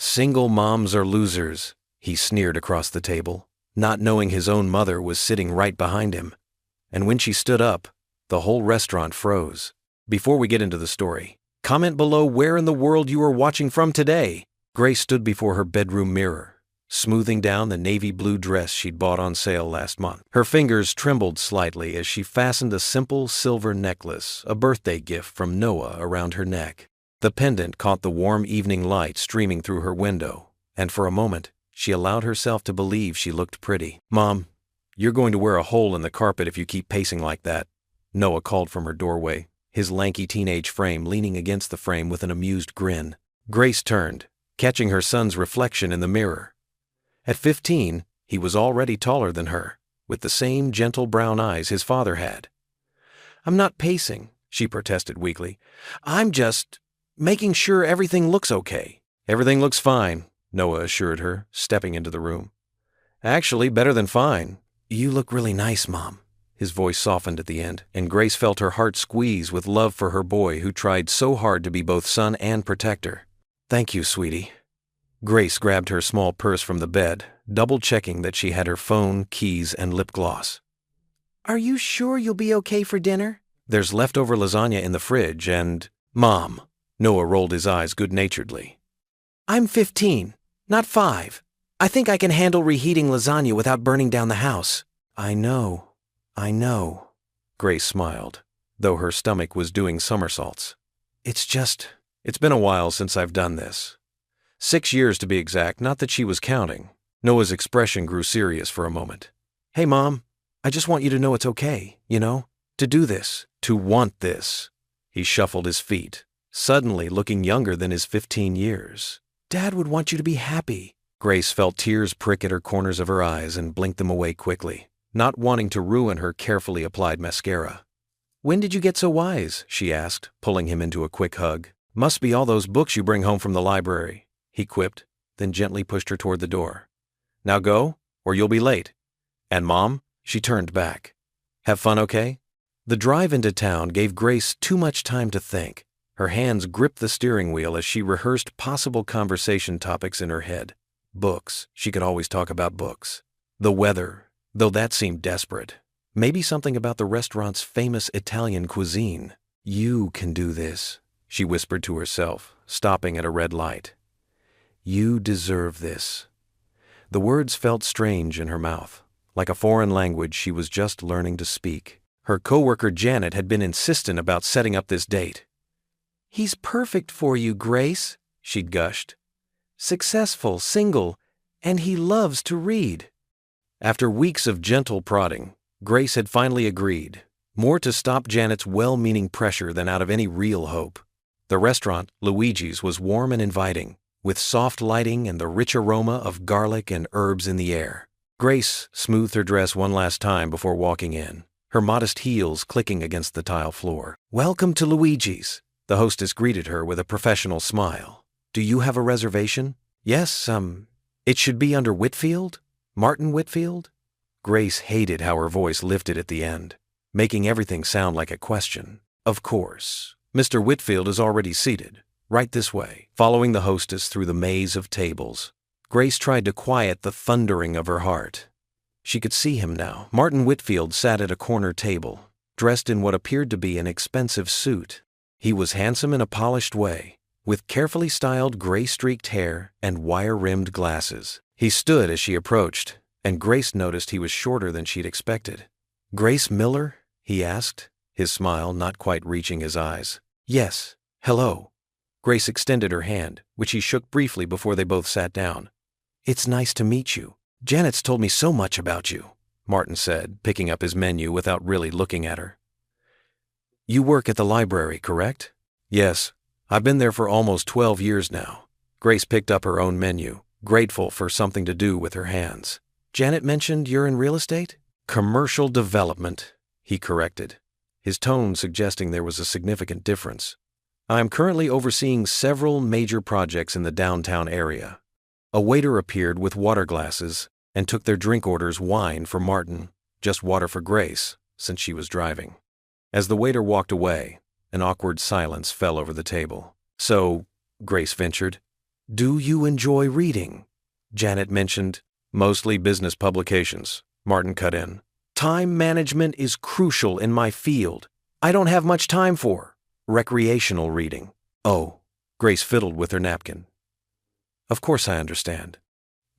Single moms are losers, he sneered across the table, not knowing his own mother was sitting right behind him. And when she stood up, the whole restaurant froze. Before we get into the story, comment below where in the world you are watching from today. Grace stood before her bedroom mirror, smoothing down the navy blue dress she'd bought on sale last month. Her fingers trembled slightly as she fastened a simple silver necklace, a birthday gift from Noah, around her neck. The pendant caught the warm evening light streaming through her window, and for a moment, she allowed herself to believe she looked pretty. "Mom, you're going to wear a hole in the carpet if you keep pacing like that," Noah called from her doorway, his lanky teenage frame leaning against the frame with an amused grin. Grace turned, catching her son's reflection in the mirror. At 15, he was already taller than her, with the same gentle brown eyes his father had. "I'm not pacing," she protested weakly. "I'm just making sure everything looks okay." "Everything looks fine," Noah assured her, stepping into the room. "Actually, better than fine. You look really nice, Mom." His voice softened at the end, and Grace felt her heart squeeze with love for her boy who tried so hard to be both son and protector. "Thank you, sweetie." Grace grabbed her small purse from the bed, double-checking that she had her phone, keys, and lip gloss. "Are you sure you'll be okay for dinner?" "There's leftover lasagna in the fridge and—" "Mom!" Noah rolled his eyes good-naturedly. "I'm 15, not 5. I think I can handle reheating lasagna without burning down the house." I know. Grace smiled, though her stomach was doing somersaults. It's been a while since I've done this. 6 years to be exact, not that she was counting." Noah's expression grew serious for a moment. "Hey, Mom, I just want you to know it's okay, to do this, to want this." He shuffled his feet, suddenly looking younger than his 15 years. "Dad would want you to be happy." Grace felt tears prick at her corners of her eyes and blinked them away quickly, not wanting to ruin her carefully applied mascara. "When did you get so wise?" she asked, pulling him into a quick hug. "Must be all those books you bring home from the library," he quipped, then gently pushed her toward the door. "Now go, or you'll be late. And Mom," she turned back. "Have fun, okay?" The drive into town gave Grace too much time to think. Her hands gripped the steering wheel as she rehearsed possible conversation topics in her head. Books. She could always talk about books. The weather, though that seemed desperate. Maybe something about the restaurant's famous Italian cuisine. "You can do this," she whispered to herself, stopping at a red light. "You deserve this." The words felt strange in her mouth, like a foreign language she was just learning to speak. Her coworker Janet had been insistent about setting up this date. "He's perfect for you, Grace," she'd gushed. "Successful, single, and he loves to read." After weeks of gentle prodding, Grace had finally agreed, more to stop Janet's well-meaning pressure than out of any real hope. The restaurant, Luigi's, was warm and inviting, with soft lighting and the rich aroma of garlic and herbs in the air. Grace smoothed her dress one last time before walking in, her modest heels clicking against the tile floor. "Welcome to Luigi's," the hostess greeted her with a professional smile. "Do you have a reservation?" "Yes, it should be under Whitfield? Martin Whitfield?" Grace hated how her voice lifted at the end, making everything sound like a question. "Of course. Mr. Whitfield is already seated. Right this way." Following the hostess through the maze of tables, Grace tried to quiet the thundering of her heart. She could see him now. Martin Whitfield sat at a corner table, dressed in what appeared to be an expensive suit. He was handsome in a polished way, with carefully styled gray-streaked hair and wire-rimmed glasses. He stood as she approached, and Grace noticed he was shorter than she'd expected. "Grace Miller?" he asked, his smile not quite reaching his eyes. "Yes. Hello." Grace extended her hand, which he shook briefly before they both sat down. "It's nice to meet you. Janet's told me so much about you," Martin said, picking up his menu without really looking at her. "You work at the library, correct?" "Yes. I've been there for almost 12 years now." Grace picked up her own menu, grateful for something to do with her hands. "Janet mentioned you're in real estate?" "Commercial development," he corrected, his tone suggesting there was a significant difference. "I'm currently overseeing several major projects in the downtown area." A waiter appeared with water glasses and took their drink orders: wine for Martin, just water for Grace, since she was driving. As the waiter walked away, an awkward silence fell over the table. "So," Grace ventured, Do you enjoy reading? Janet mentioned. Mostly business publications, Martin cut in. Time management is crucial in my field. I don't have much time for recreational reading. Oh, Grace fiddled with her napkin. Of course I understand.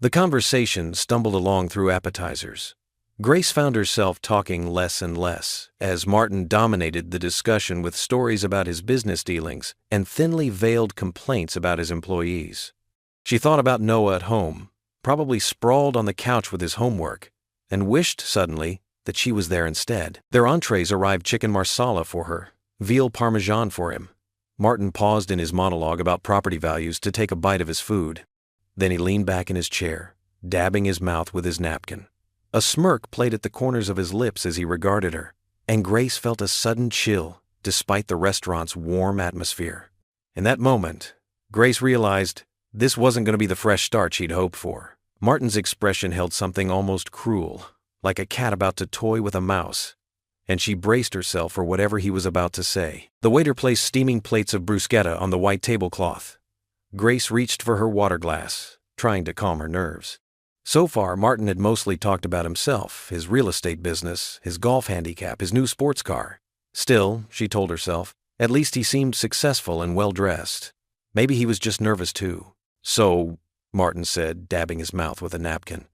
The conversation stumbled along through appetizers. Grace found herself talking less and less as Martin dominated the discussion with stories about his business dealings and thinly veiled complaints about his employees. She thought about Noah at home, probably sprawled on the couch with his homework, and wished suddenly that she was there instead. Their entrees arrived: chicken marsala for her, veal parmesan for him. Martin paused in his monologue about property values to take a bite of his food. Then he leaned back in his chair, dabbing his mouth with his napkin. A smirk played at the corners of his lips as he regarded her, and Grace felt a sudden chill despite the restaurant's warm atmosphere. In that moment, Grace realized this wasn't going to be the fresh start she'd hoped for. Martin's expression held something almost cruel, like a cat about to toy with a mouse, and she braced herself for whatever he was about to say. The waiter placed steaming plates of bruschetta on the white tablecloth. Grace reached for her water glass, trying to calm her nerves. So far, Martin had mostly talked about himself, his real estate business, his golf handicap, his new sports car. Still, she told herself, at least he seemed successful and well-dressed. Maybe he was just nervous too. So, Martin said, dabbing his mouth with a napkin,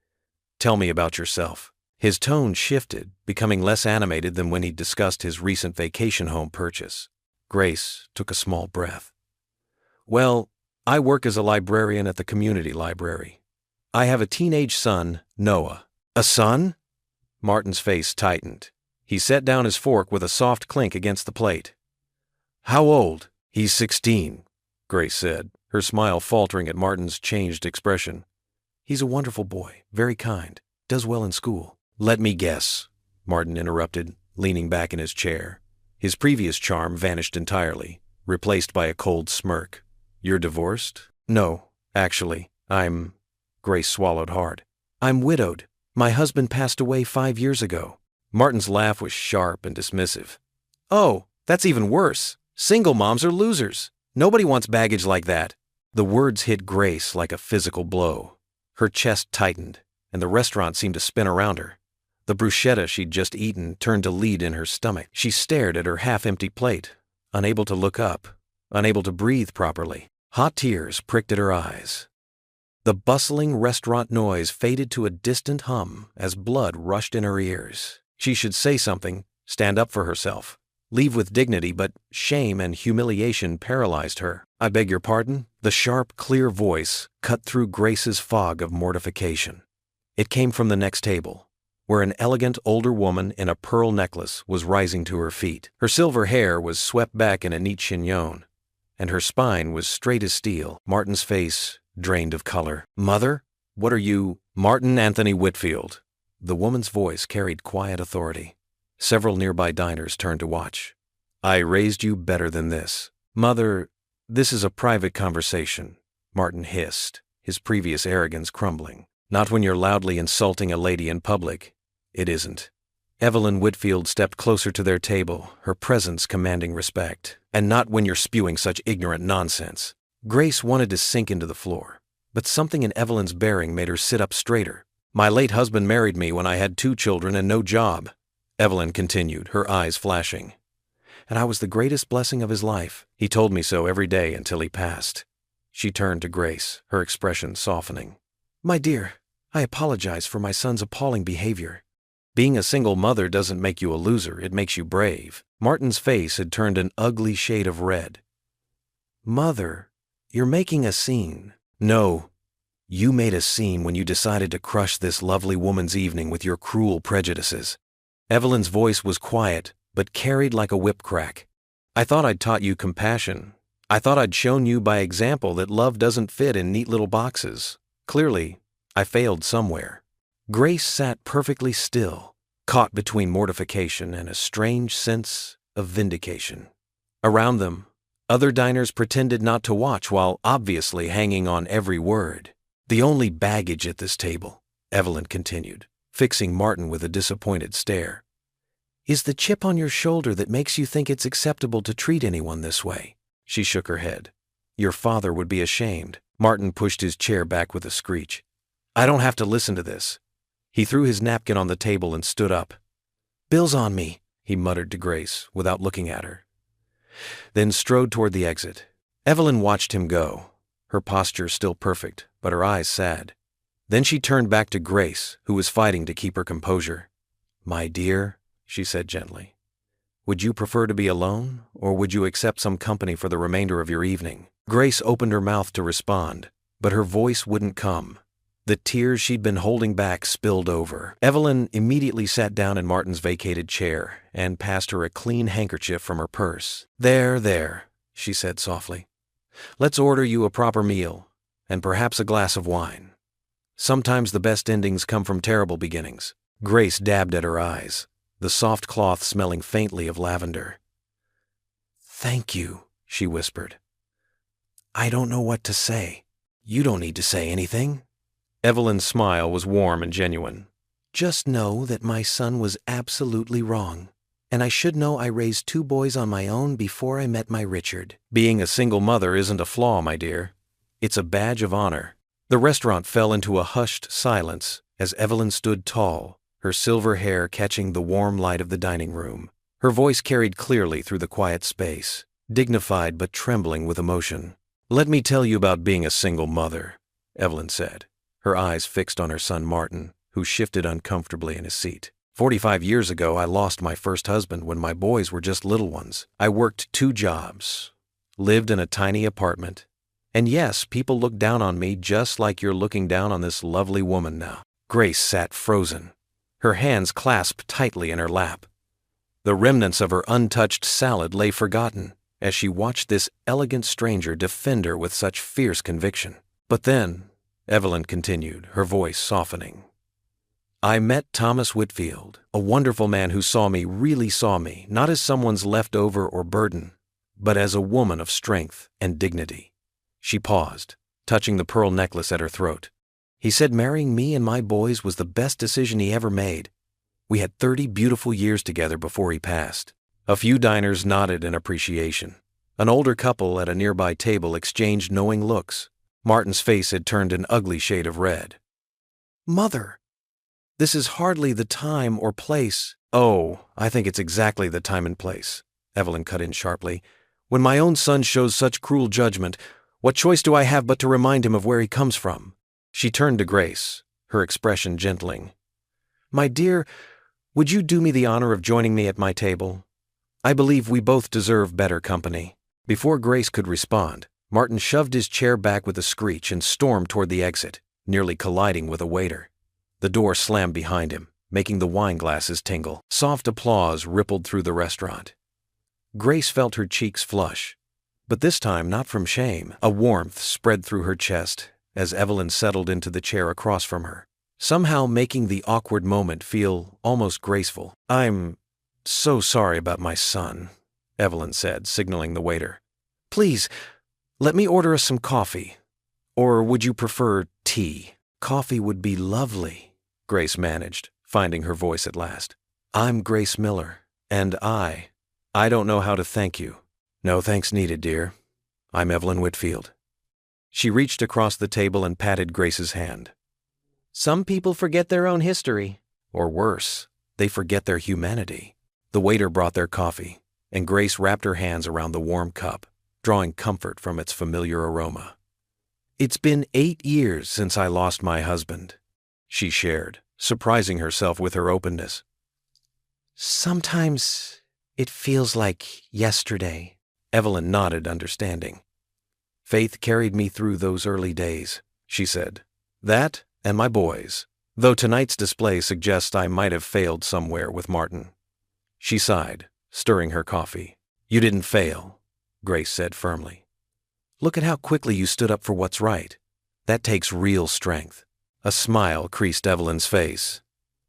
tell me about yourself. His tone shifted, becoming less animated than when he discussed his recent vacation home purchase. Grace took a small breath. Well, I work as a librarian at the community library. I have a teenage son, Noah. A son? Martin's face tightened. He set down his fork with a soft clink against the plate. How old? He's 16, Grace said, her smile faltering at Martin's changed expression. He's a wonderful boy, very kind, does well in school. Let me guess, Martin interrupted, leaning back in his chair. His previous charm vanished entirely, replaced by a cold smirk. You're divorced? No, actually, Grace swallowed hard. I'm widowed. My husband passed away 5 years ago. Martin's laugh was sharp and dismissive. Oh, that's even worse. Single moms are losers. Nobody wants baggage like that. The words hit Grace like a physical blow. Her chest tightened, and the restaurant seemed to spin around her. The bruschetta she'd just eaten turned to lead in her stomach. She stared at her half-empty plate, unable to look up, unable to breathe properly. Hot tears pricked at her eyes. The bustling restaurant noise faded to a distant hum as blood rushed in her ears. She should say something, stand up for herself, leave with dignity, but shame and humiliation paralyzed her. I beg your pardon? The sharp, clear voice cut through Grace's fog of mortification. It came from the next table, where an elegant older woman in a pearl necklace was rising to her feet. Her silver hair was swept back in a neat chignon, and her spine was straight as steel. Martin's face drained of color. Mother? What are you? Martin Anthony Whitfield. The woman's voice carried quiet authority. Several nearby diners turned to watch. I raised you better than this. Mother, this is a private conversation, Martin hissed, his previous arrogance crumbling. Not when you're loudly insulting a lady in public. It isn't. Evelyn Whitfield stepped closer to their table, her presence commanding respect. And not when you're spewing such ignorant nonsense. Grace wanted to sink into the floor, but something in Evelyn's bearing made her sit up straighter. My late husband married me when I had 2 children and no job, Evelyn continued, her eyes flashing. And I was the greatest blessing of his life. He told me so every day until he passed. She turned to Grace, her expression softening. My dear, I apologize for my son's appalling behavior. Being a single mother doesn't make you a loser, it makes you brave. Martin's face had turned an ugly shade of red. Mother, you're making a scene. No, you made a scene when you decided to crush this lovely woman's evening with your cruel prejudices. Evelyn's voice was quiet, but carried like a whip crack. I thought I'd taught you compassion. I thought I'd shown you by example that love doesn't fit in neat little boxes. Clearly, I failed somewhere. Grace sat perfectly still, caught between mortification and a strange sense of vindication. Around them, other diners pretended not to watch while obviously hanging on every word. The only baggage at this table, Evelyn continued, fixing Martin with a disappointed stare, is the chip on your shoulder that makes you think it's acceptable to treat anyone this way. She shook her head. Your father would be ashamed. Martin pushed his chair back with a screech. I don't have to listen to this. He threw his napkin on the table and stood up. Bill's on me, he muttered to Grace, without looking at her. Then strode toward the exit. Evelyn watched him go, her posture still perfect, but her eyes sad. Then she turned back to Grace, who was fighting to keep her composure. My dear, she said gently, would you prefer to be alone, or would you accept some company for the remainder of your evening? Grace opened her mouth to respond, but her voice wouldn't come. The tears she'd been holding back spilled over. Evelyn immediately sat down in Martin's vacated chair and passed her a clean handkerchief from her purse. There, she said softly. Let's order you a proper meal, and perhaps a glass of wine. Sometimes the best endings come from terrible beginnings. Grace dabbed at her eyes, the soft cloth smelling faintly of lavender. Thank you, she whispered. I don't know what to say. You don't need to say anything. Evelyn's smile was warm and genuine. Just know that my son was absolutely wrong, and I should know I raised 2 boys on my own before I met my Richard. Being a single mother isn't a flaw, my dear. It's a badge of honor. The restaurant fell into a hushed silence as Evelyn stood tall, her silver hair catching the warm light of the dining room. Her voice carried clearly through the quiet space, dignified but trembling with emotion. Let me tell you about being a single mother, Evelyn said, her eyes fixed on her son Martin, who shifted uncomfortably in his seat. 45 years ago, I lost my first husband when my boys were just little ones. I worked 2 jobs, lived in a tiny apartment, and yes, people looked down on me just like you're looking down on this lovely woman now. Grace sat frozen, her hands clasped tightly in her lap. The remnants of her untouched salad lay forgotten as she watched this elegant stranger defend her with such fierce conviction. But then, Evelyn continued, her voice softening, I met Thomas Whitfield, a wonderful man who really saw me, not as someone's leftover or burden, but as a woman of strength and dignity. She paused, touching the pearl necklace at her throat. He said marrying me and my boys was the best decision he ever made. We had 30 beautiful years together before he passed. A few diners nodded in appreciation. An older couple at a nearby table exchanged knowing looks. Martin's face had turned an ugly shade of red. Mother, this is hardly the time or place. Oh, I think it's exactly the time and place, Evelyn cut in sharply. When my own son shows such cruel judgment, what choice do I have but to remind him of where he comes from? She turned to Grace, her expression gentling. My dear, would you do me the honor of joining me at my table? I believe we both deserve better company. Before Grace could respond, Martin shoved his chair back with a screech and stormed toward the exit, nearly colliding with a waiter. The door slammed behind him, making the wine glasses tingle. Soft applause rippled through the restaurant. Grace felt her cheeks flush, but this time not from shame. A warmth spread through her chest as Evelyn settled into the chair across from her, somehow making the awkward moment feel almost graceful. I'm so sorry about my son, Evelyn said, signaling the waiter. Please, let me order us some coffee. Or would you prefer tea? Coffee would be lovely, Grace managed, finding her voice at last. I'm Grace Miller, and I don't know how to thank you. No thanks needed, dear. I'm Evelyn Whitfield. She reached across the table and patted Grace's hand. Some people forget their own history. Or worse, they forget their humanity. The waiter brought their coffee, and Grace wrapped her hands around the warm cup, drawing comfort from its familiar aroma. It's been 8 years since I lost my husband, she shared, surprising herself with her openness. Sometimes it feels like yesterday, Evelyn nodded, understanding. Faith carried me through those early days, she said. That and my boys, though tonight's display suggests I might have failed somewhere with Martin. She sighed, stirring her coffee. You didn't fail, Grace said firmly. Look at how quickly you stood up for what's right. That takes real strength. A smile creased Evelyn's face.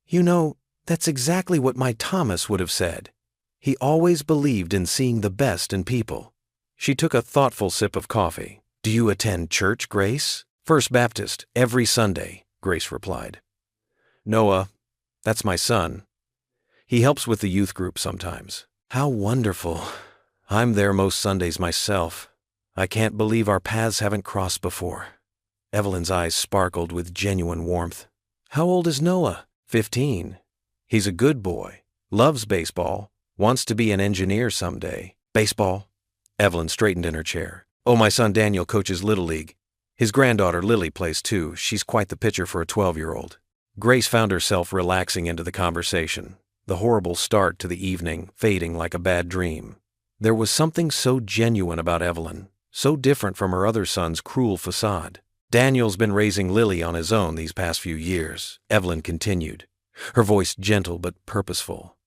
You know, that's exactly what my Thomas would have said. He always believed in seeing the best in people. She took a thoughtful sip of coffee. Do you attend church, Grace? First Baptist, every Sunday, Grace replied. Noah, that's my son. He helps with the youth group sometimes. How wonderful. I'm there most Sundays myself. I can't believe our paths haven't crossed before. Evelyn's eyes sparkled with genuine warmth. How old is Noah? 15. He's a good boy, loves baseball, wants to be an engineer someday. Baseball? Evelyn straightened in her chair. Oh, my son Daniel coaches Little League. His granddaughter Lily plays too. She's quite the pitcher for a 12-year-old. Grace found herself relaxing into the conversation, the horrible start to the evening fading like a bad dream. There was something so genuine about Evelyn, so different from her other son's cruel facade. Daniel's been raising Lily on his own these past few years, Evelyn continued, her voice gentle but purposeful.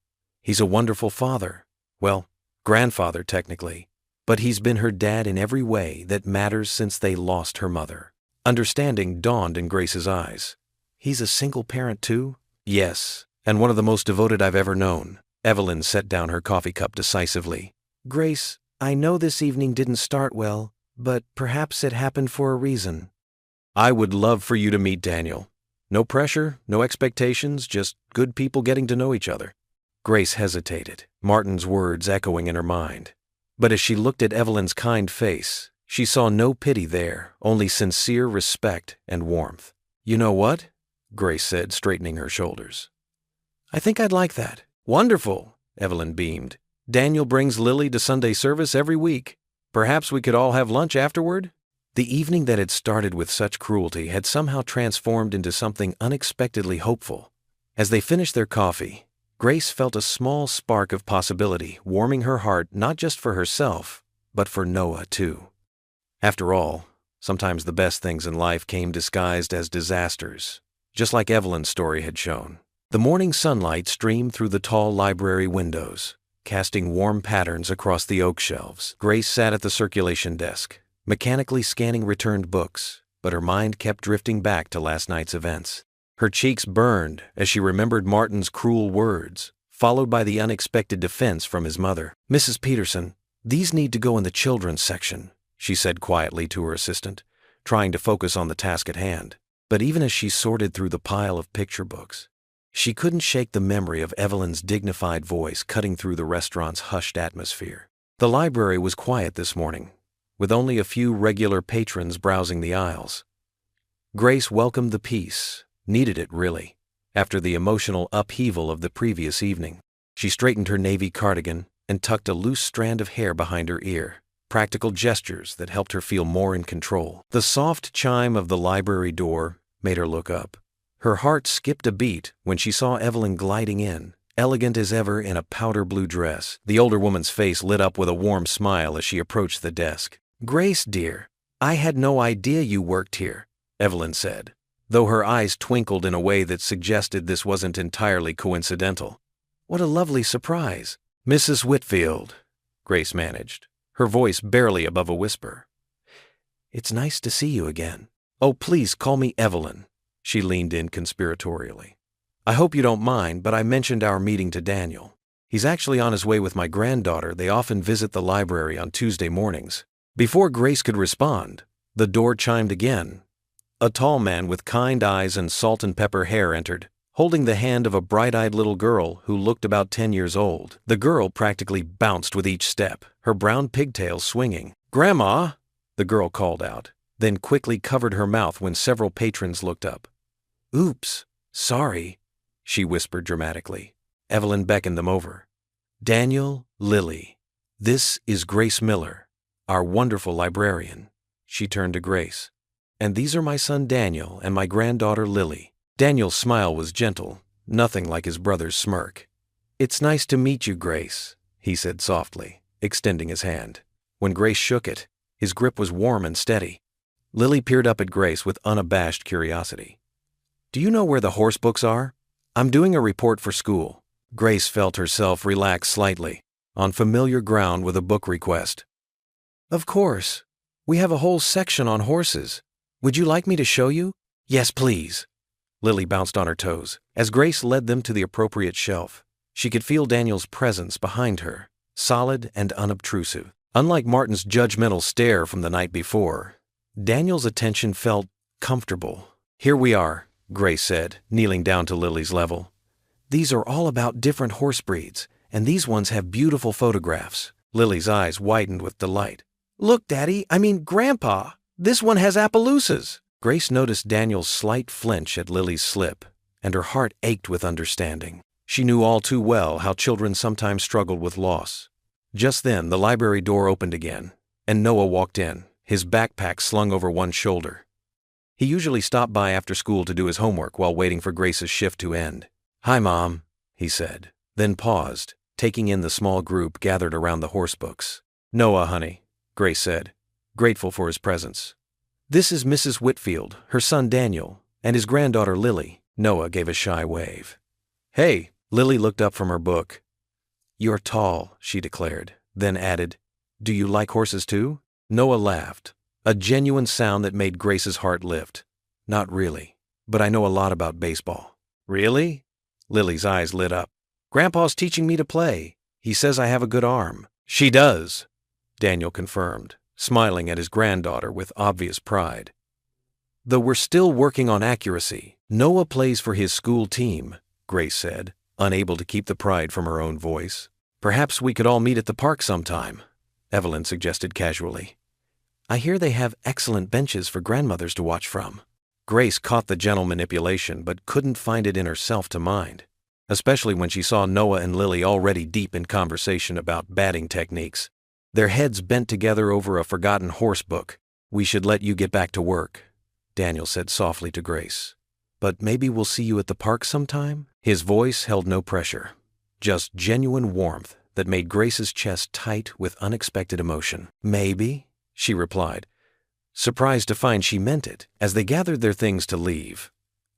He's a wonderful father. Well, grandfather technically, but he's been her dad in every way that matters since they lost her mother. Understanding dawned in Grace's eyes. He's a single parent too? Yes, and one of the most devoted I've ever known. Evelyn set down her coffee cup decisively. Grace, I know this evening didn't start well, but perhaps it happened for a reason. I would love for you to meet Daniel. No pressure, no expectations, just good people getting to know each other. Grace hesitated, Martin's words echoing in her mind. But as she looked at Evelyn's kind face, she saw no pity there, only sincere respect and warmth. You know what? Grace said, straightening her shoulders. I think I'd like that. Wonderful, Evelyn beamed. Daniel brings Lily to Sunday service every week. Perhaps we could all have lunch afterward? The evening that had started with such cruelty had somehow transformed into something unexpectedly hopeful. As they finished their coffee, Grace felt a small spark of possibility warming her heart not just for herself, but for Noah too. After all, sometimes the best things in life came disguised as disasters, just like Evelyn's story had shown. The morning sunlight streamed through the tall library windows, casting warm patterns across the oak shelves. Grace sat at the circulation desk, mechanically scanning returned books, but her mind kept drifting back to last night's events. Her cheeks burned as she remembered Martin's cruel words, followed by the unexpected defense from his mother. Mrs. Peterson, these need to go in the children's section, she said quietly to her assistant, trying to focus on the task at hand. But even as she sorted through the pile of picture books, she couldn't shake the memory of Evelyn's dignified voice cutting through the restaurant's hushed atmosphere. The library was quiet this morning, with only a few regular patrons browsing the aisles. Grace welcomed the peace, needed it really, after the emotional upheaval of the previous evening. She straightened her navy cardigan and tucked a loose strand of hair behind her ear, practical gestures that helped her feel more in control. The soft chime of the library door made her look up. Her heart skipped a beat when she saw Evelyn gliding in, elegant as ever in a powder blue dress. The older woman's face lit up with a warm smile as she approached the desk. Grace, dear, I had no idea you worked here, Evelyn said, though her eyes twinkled in a way that suggested this wasn't entirely coincidental. What a lovely surprise. Mrs. Whitfield, Grace managed, her voice barely above a whisper. It's nice to see you again. Oh, please call me Evelyn. She leaned in conspiratorially. I hope you don't mind, but I mentioned our meeting to Daniel. He's actually on his way with my granddaughter. They often visit the library on Tuesday mornings. Before Grace could respond, the door chimed again. A tall man with kind eyes and salt and pepper hair entered, holding the hand of a bright-eyed little girl who looked about 10 years old. The girl practically bounced with each step, her brown pigtails swinging. Grandma, the girl called out, then quickly covered her mouth when several patrons looked up. Oops, sorry, she whispered dramatically. Evelyn beckoned them over. Daniel, Lily, this is Grace Miller, our wonderful librarian. She turned to Grace. And these are my son Daniel and my granddaughter Lily. Daniel's smile was gentle, nothing like his brother's smirk. It's nice to meet you, Grace, he said softly, extending his hand. When Grace shook it, his grip was warm and steady. Lily peered up at Grace with unabashed curiosity. Do you know where the horse books are? I'm doing a report for school. Grace felt herself relax slightly, on familiar ground with a book request. Of course. We have a whole section on horses. Would you like me to show you? Yes, please. Lily bounced on her toes. As Grace led them to the appropriate shelf, she could feel Daniel's presence behind her, solid and unobtrusive. Unlike Martin's judgmental stare from the night before, Daniel's attention felt comfortable. Here we are, Grace said, kneeling down to Lily's level. These are all about different horse breeds, and these ones have beautiful photographs. Lily's eyes widened with delight. Look, Daddy, Grandpa, this one has Appaloosas. Grace noticed Daniel's slight flinch at Lily's slip, and her heart ached with understanding. She knew all too well how children sometimes struggled with loss. Just then, the library door opened again, and Noah walked in, his backpack slung over one shoulder. He usually stopped by after school to do his homework while waiting for Grace's shift to end. "Hi, Mom," he said, then paused, taking in the small group gathered around the horse books. "Noah, honey," Grace said, grateful for his presence. "This is Mrs. Whitfield, her son Daniel, and his granddaughter Lily." Noah gave a shy wave. "Hey," Lily looked up from her book. "You're tall," she declared, then added, "Do you like horses too?" Noah laughed, a genuine sound that made Grace's heart lift. "Not really, but I know a lot about baseball." "Really?" Lily's eyes lit up. "Grandpa's teaching me to play. He says I have a good arm." "She does," Daniel confirmed, smiling at his granddaughter with obvious pride. "Though we're still working on accuracy. Noah plays for his school team," Grace said, unable to keep the pride from her own voice. "Perhaps we could all meet at the park sometime," Evelyn suggested casually. "I hear they have excellent benches for grandmothers to watch from." Grace caught the gentle manipulation but couldn't find it in herself to mind, especially when she saw Noah and Lily already deep in conversation about batting techniques, their heads bent together over a forgotten horse book. "We should let you get back to work," Daniel said softly to Grace. "But maybe we'll see you at the park sometime?" His voice held no pressure, just genuine warmth that made Grace's chest tight with unexpected emotion. "Maybe," she replied, surprised to find she meant it. As they gathered their things to leave,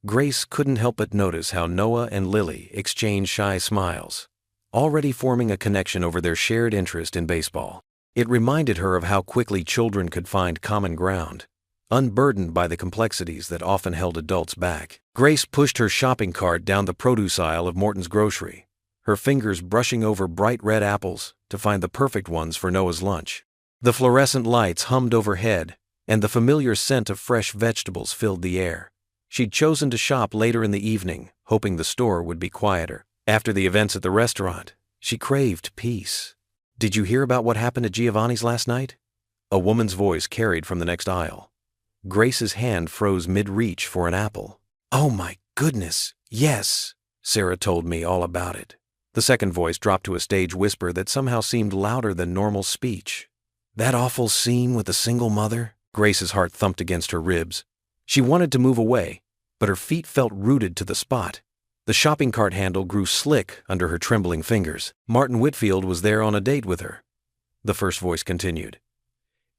Grace couldn't help but notice how Noah and Lily exchanged shy smiles, already forming a connection over their shared interest in baseball. It reminded her of how quickly children could find common ground, unburdened by the complexities that often held adults back. Grace pushed her shopping cart down the produce aisle of Morton's grocery, her fingers brushing over bright red apples to find the perfect ones for Noah's lunch. The fluorescent lights hummed overhead, and the familiar scent of fresh vegetables filled the air. She'd chosen to shop later in the evening, hoping the store would be quieter. After the events at the restaurant, she craved peace. "Did you hear about what happened at Giovanni's last night?" A woman's voice carried from the next aisle. Grace's hand froze mid-reach for an apple. "Oh my goodness, yes," Sarah told me all about it. The second voice dropped to a stage whisper that somehow seemed louder than normal speech. "That awful scene with the single mother?" Grace's heart thumped against her ribs. She wanted to move away, but her feet felt rooted to the spot. The shopping cart handle grew slick under her trembling fingers. "Martin Whitfield was there on a date with her," the first voice continued.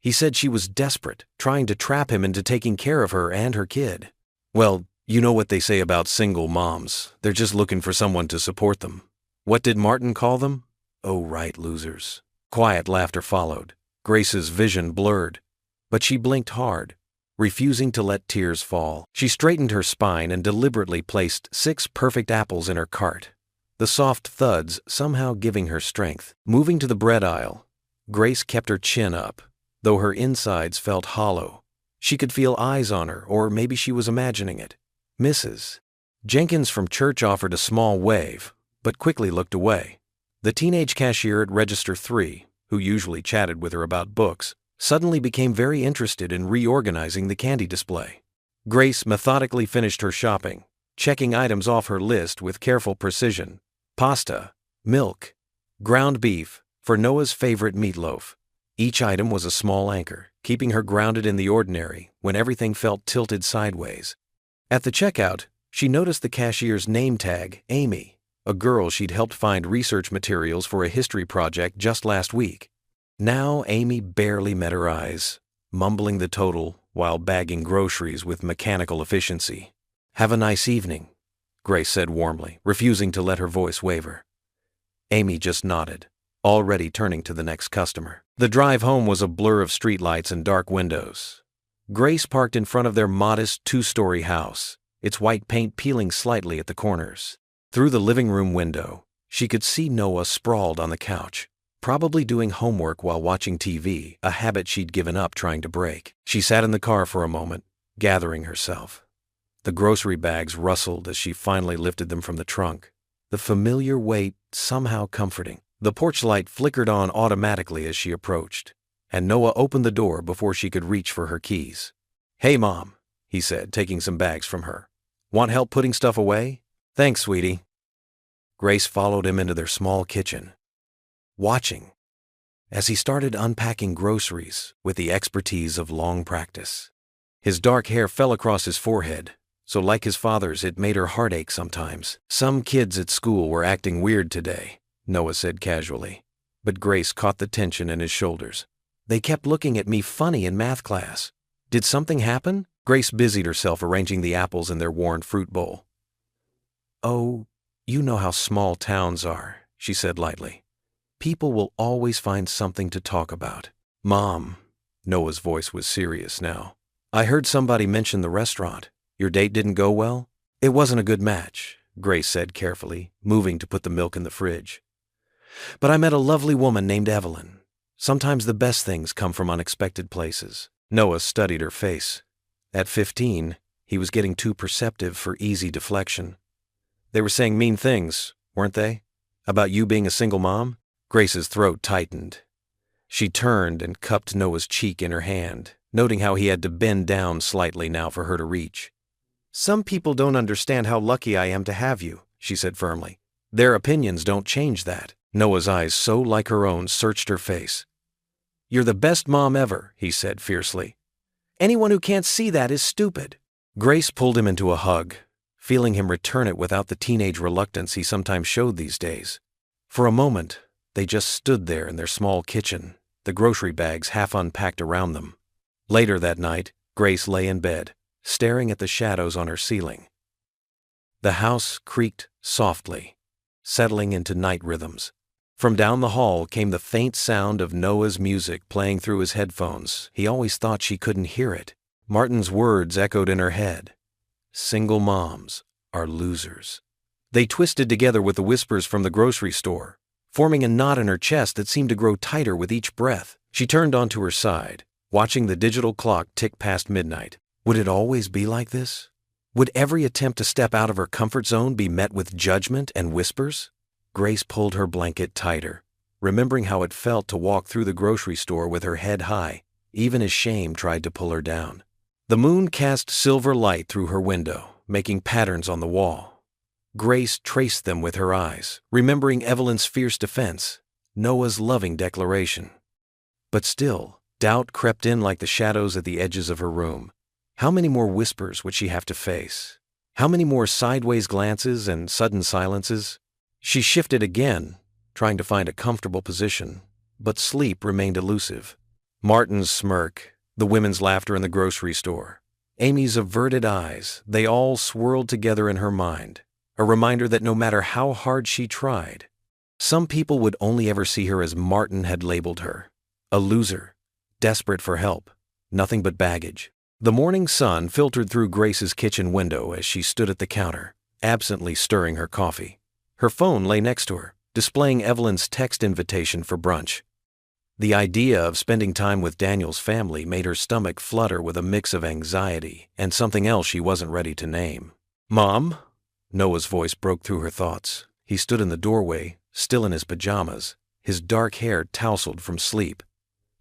"He said she was desperate, trying to trap him into taking care of her and her kid. Well, you know what they say about single moms. They're just looking for someone to support them. What did Martin call them? Oh, right, losers." Quiet laughter followed. Grace's vision blurred, but she blinked hard, refusing to let tears fall. She straightened her spine and deliberately placed 6 perfect apples in her cart, the soft thuds somehow giving her strength. Moving to the bread aisle, Grace kept her chin up, though her insides felt hollow. She could feel eyes on her, or maybe she was imagining it. Mrs. Jenkins from church offered a small wave, but quickly looked away. The teenage cashier at Register 3, who usually chatted with her about books, suddenly became very interested in reorganizing the candy display. Grace methodically finished her shopping, checking items off her list with careful precision. Pasta, milk, ground beef, for Noah's favorite meatloaf. Each item was a small anchor, keeping her grounded in the ordinary when everything felt tilted sideways. At the checkout, she noticed the cashier's name tag, Amy, a girl she'd helped find research materials for a history project just last week. Now Amy barely met her eyes, mumbling the total while bagging groceries with mechanical efficiency. "Have a nice evening," Grace said warmly, refusing to let her voice waver. Amy just nodded, already turning to the next customer. The drive home was a blur of streetlights and dark windows. Grace parked in front of their modest 2-story house, its white paint peeling slightly at the corners. Through the living room window, she could see Noah sprawled on the couch, probably doing homework while watching TV, a habit she'd given up trying to break. She sat in the car for a moment, gathering herself. The grocery bags rustled as she finally lifted them from the trunk, the familiar weight somehow comforting. The porch light flickered on automatically as she approached, and Noah opened the door before she could reach for her keys. "Hey, Mom," he said, taking some bags from her. Want help putting stuff away? Thanks, sweetie. Grace followed him into their small kitchen, watching as he started unpacking groceries with the expertise of long practice. His dark hair fell across his forehead, so like his father's, it made her heart ache sometimes. Some kids at school were acting weird today, Noah said casually, but Grace caught the tension in his shoulders. They kept looking at me funny in math class. Did something happen? Grace busied herself arranging the apples in their worn fruit bowl. Oh, you know how small towns are, she said lightly. People will always find something to talk about. Mom, Noah's voice was serious now. I heard somebody mention the restaurant. Your date didn't go well? It wasn't a good match, Grace said carefully, moving to put the milk in the fridge. But I met a lovely woman named Evelyn. Sometimes the best things come from unexpected places. Noah studied her face. At 15, he was getting too perceptive for easy deflection. They were saying mean things, weren't they? About you being a single mom? Grace's throat tightened. She turned and cupped Noah's cheek in her hand, noting how he had to bend down slightly now for her to reach. Some people don't understand how lucky I am to have you, she said firmly. Their opinions don't change that. Noah's eyes, so like her own, searched her face. You're the best mom ever, he said fiercely. Anyone who can't see that is stupid. Grace pulled him into a hug, feeling him return it without the teenage reluctance he sometimes showed these days. For a moment, they just stood there in their small kitchen, the grocery bags half unpacked around them. Later that night, Grace lay in bed, staring at the shadows on her ceiling. The house creaked softly, settling into night rhythms. From down the hall came the faint sound of Noah's music playing through his headphones. He always thought she couldn't hear it. Martin's words echoed in her head. Single moms are losers. They twisted together with the whispers from the grocery store, forming a knot in her chest that seemed to grow tighter with each breath. She turned onto her side, watching the digital clock tick past midnight. Would it always be like this? Would every attempt to step out of her comfort zone be met with judgment and whispers? Grace pulled her blanket tighter, remembering how it felt to walk through the grocery store with her head high, even as shame tried to pull her down. The moon cast silver light through her window, making patterns on the wall. Grace traced them with her eyes, remembering Evelyn's fierce defense, Noah's loving declaration. But still, doubt crept in like the shadows at the edges of her room. How many more whispers would she have to face? How many more sideways glances and sudden silences? She shifted again, trying to find a comfortable position, but sleep remained elusive. Martin's smirk, the women's laughter in the grocery store, Amy's averted eyes, they all swirled together in her mind, a reminder that no matter how hard she tried, some people would only ever see her as Martin had labeled her, a loser, desperate for help, nothing but baggage. The morning sun filtered through Grace's kitchen window as she stood at the counter, absently stirring her coffee. Her phone lay next to her, displaying Evelyn's text invitation for brunch. The idea of spending time with Daniel's family made her stomach flutter with a mix of anxiety and something else she wasn't ready to name. Mom? Noah's voice broke through her thoughts. He stood in the doorway, still in his pajamas, his dark hair tousled from sleep.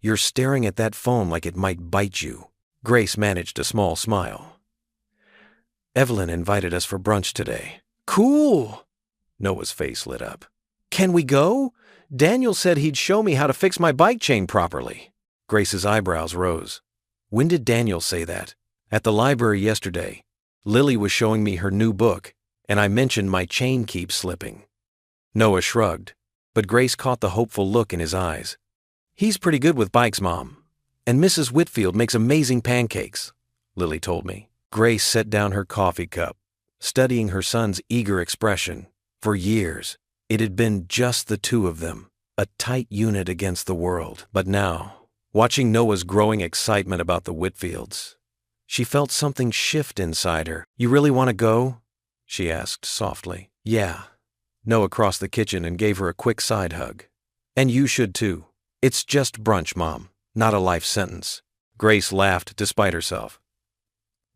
You're staring at that phone like it might bite you. Grace managed a small smile. Evelyn invited us for brunch today. Cool! Noah's face lit up. Can we go? Daniel said he'd show me how to fix my bike chain properly. Grace's eyebrows rose. When did Daniel say that? At the library yesterday. Lily was showing me her new book, and I mentioned my chain keeps slipping. Noah shrugged, but Grace caught the hopeful look in his eyes. He's pretty good with bikes, Mom. And Mrs. Whitfield makes amazing pancakes, Lily told me. Grace set down her coffee cup, studying her son's eager expression. For years, it had been just the two of them, a tight unit against the world. But now, watching Noah's growing excitement about the Whitfields, she felt something shift inside her. You really want to go? She asked softly. Yeah. Noah crossed the kitchen and gave her a quick side hug. And you should too. It's just brunch, Mom, not a life sentence. Grace laughed despite herself.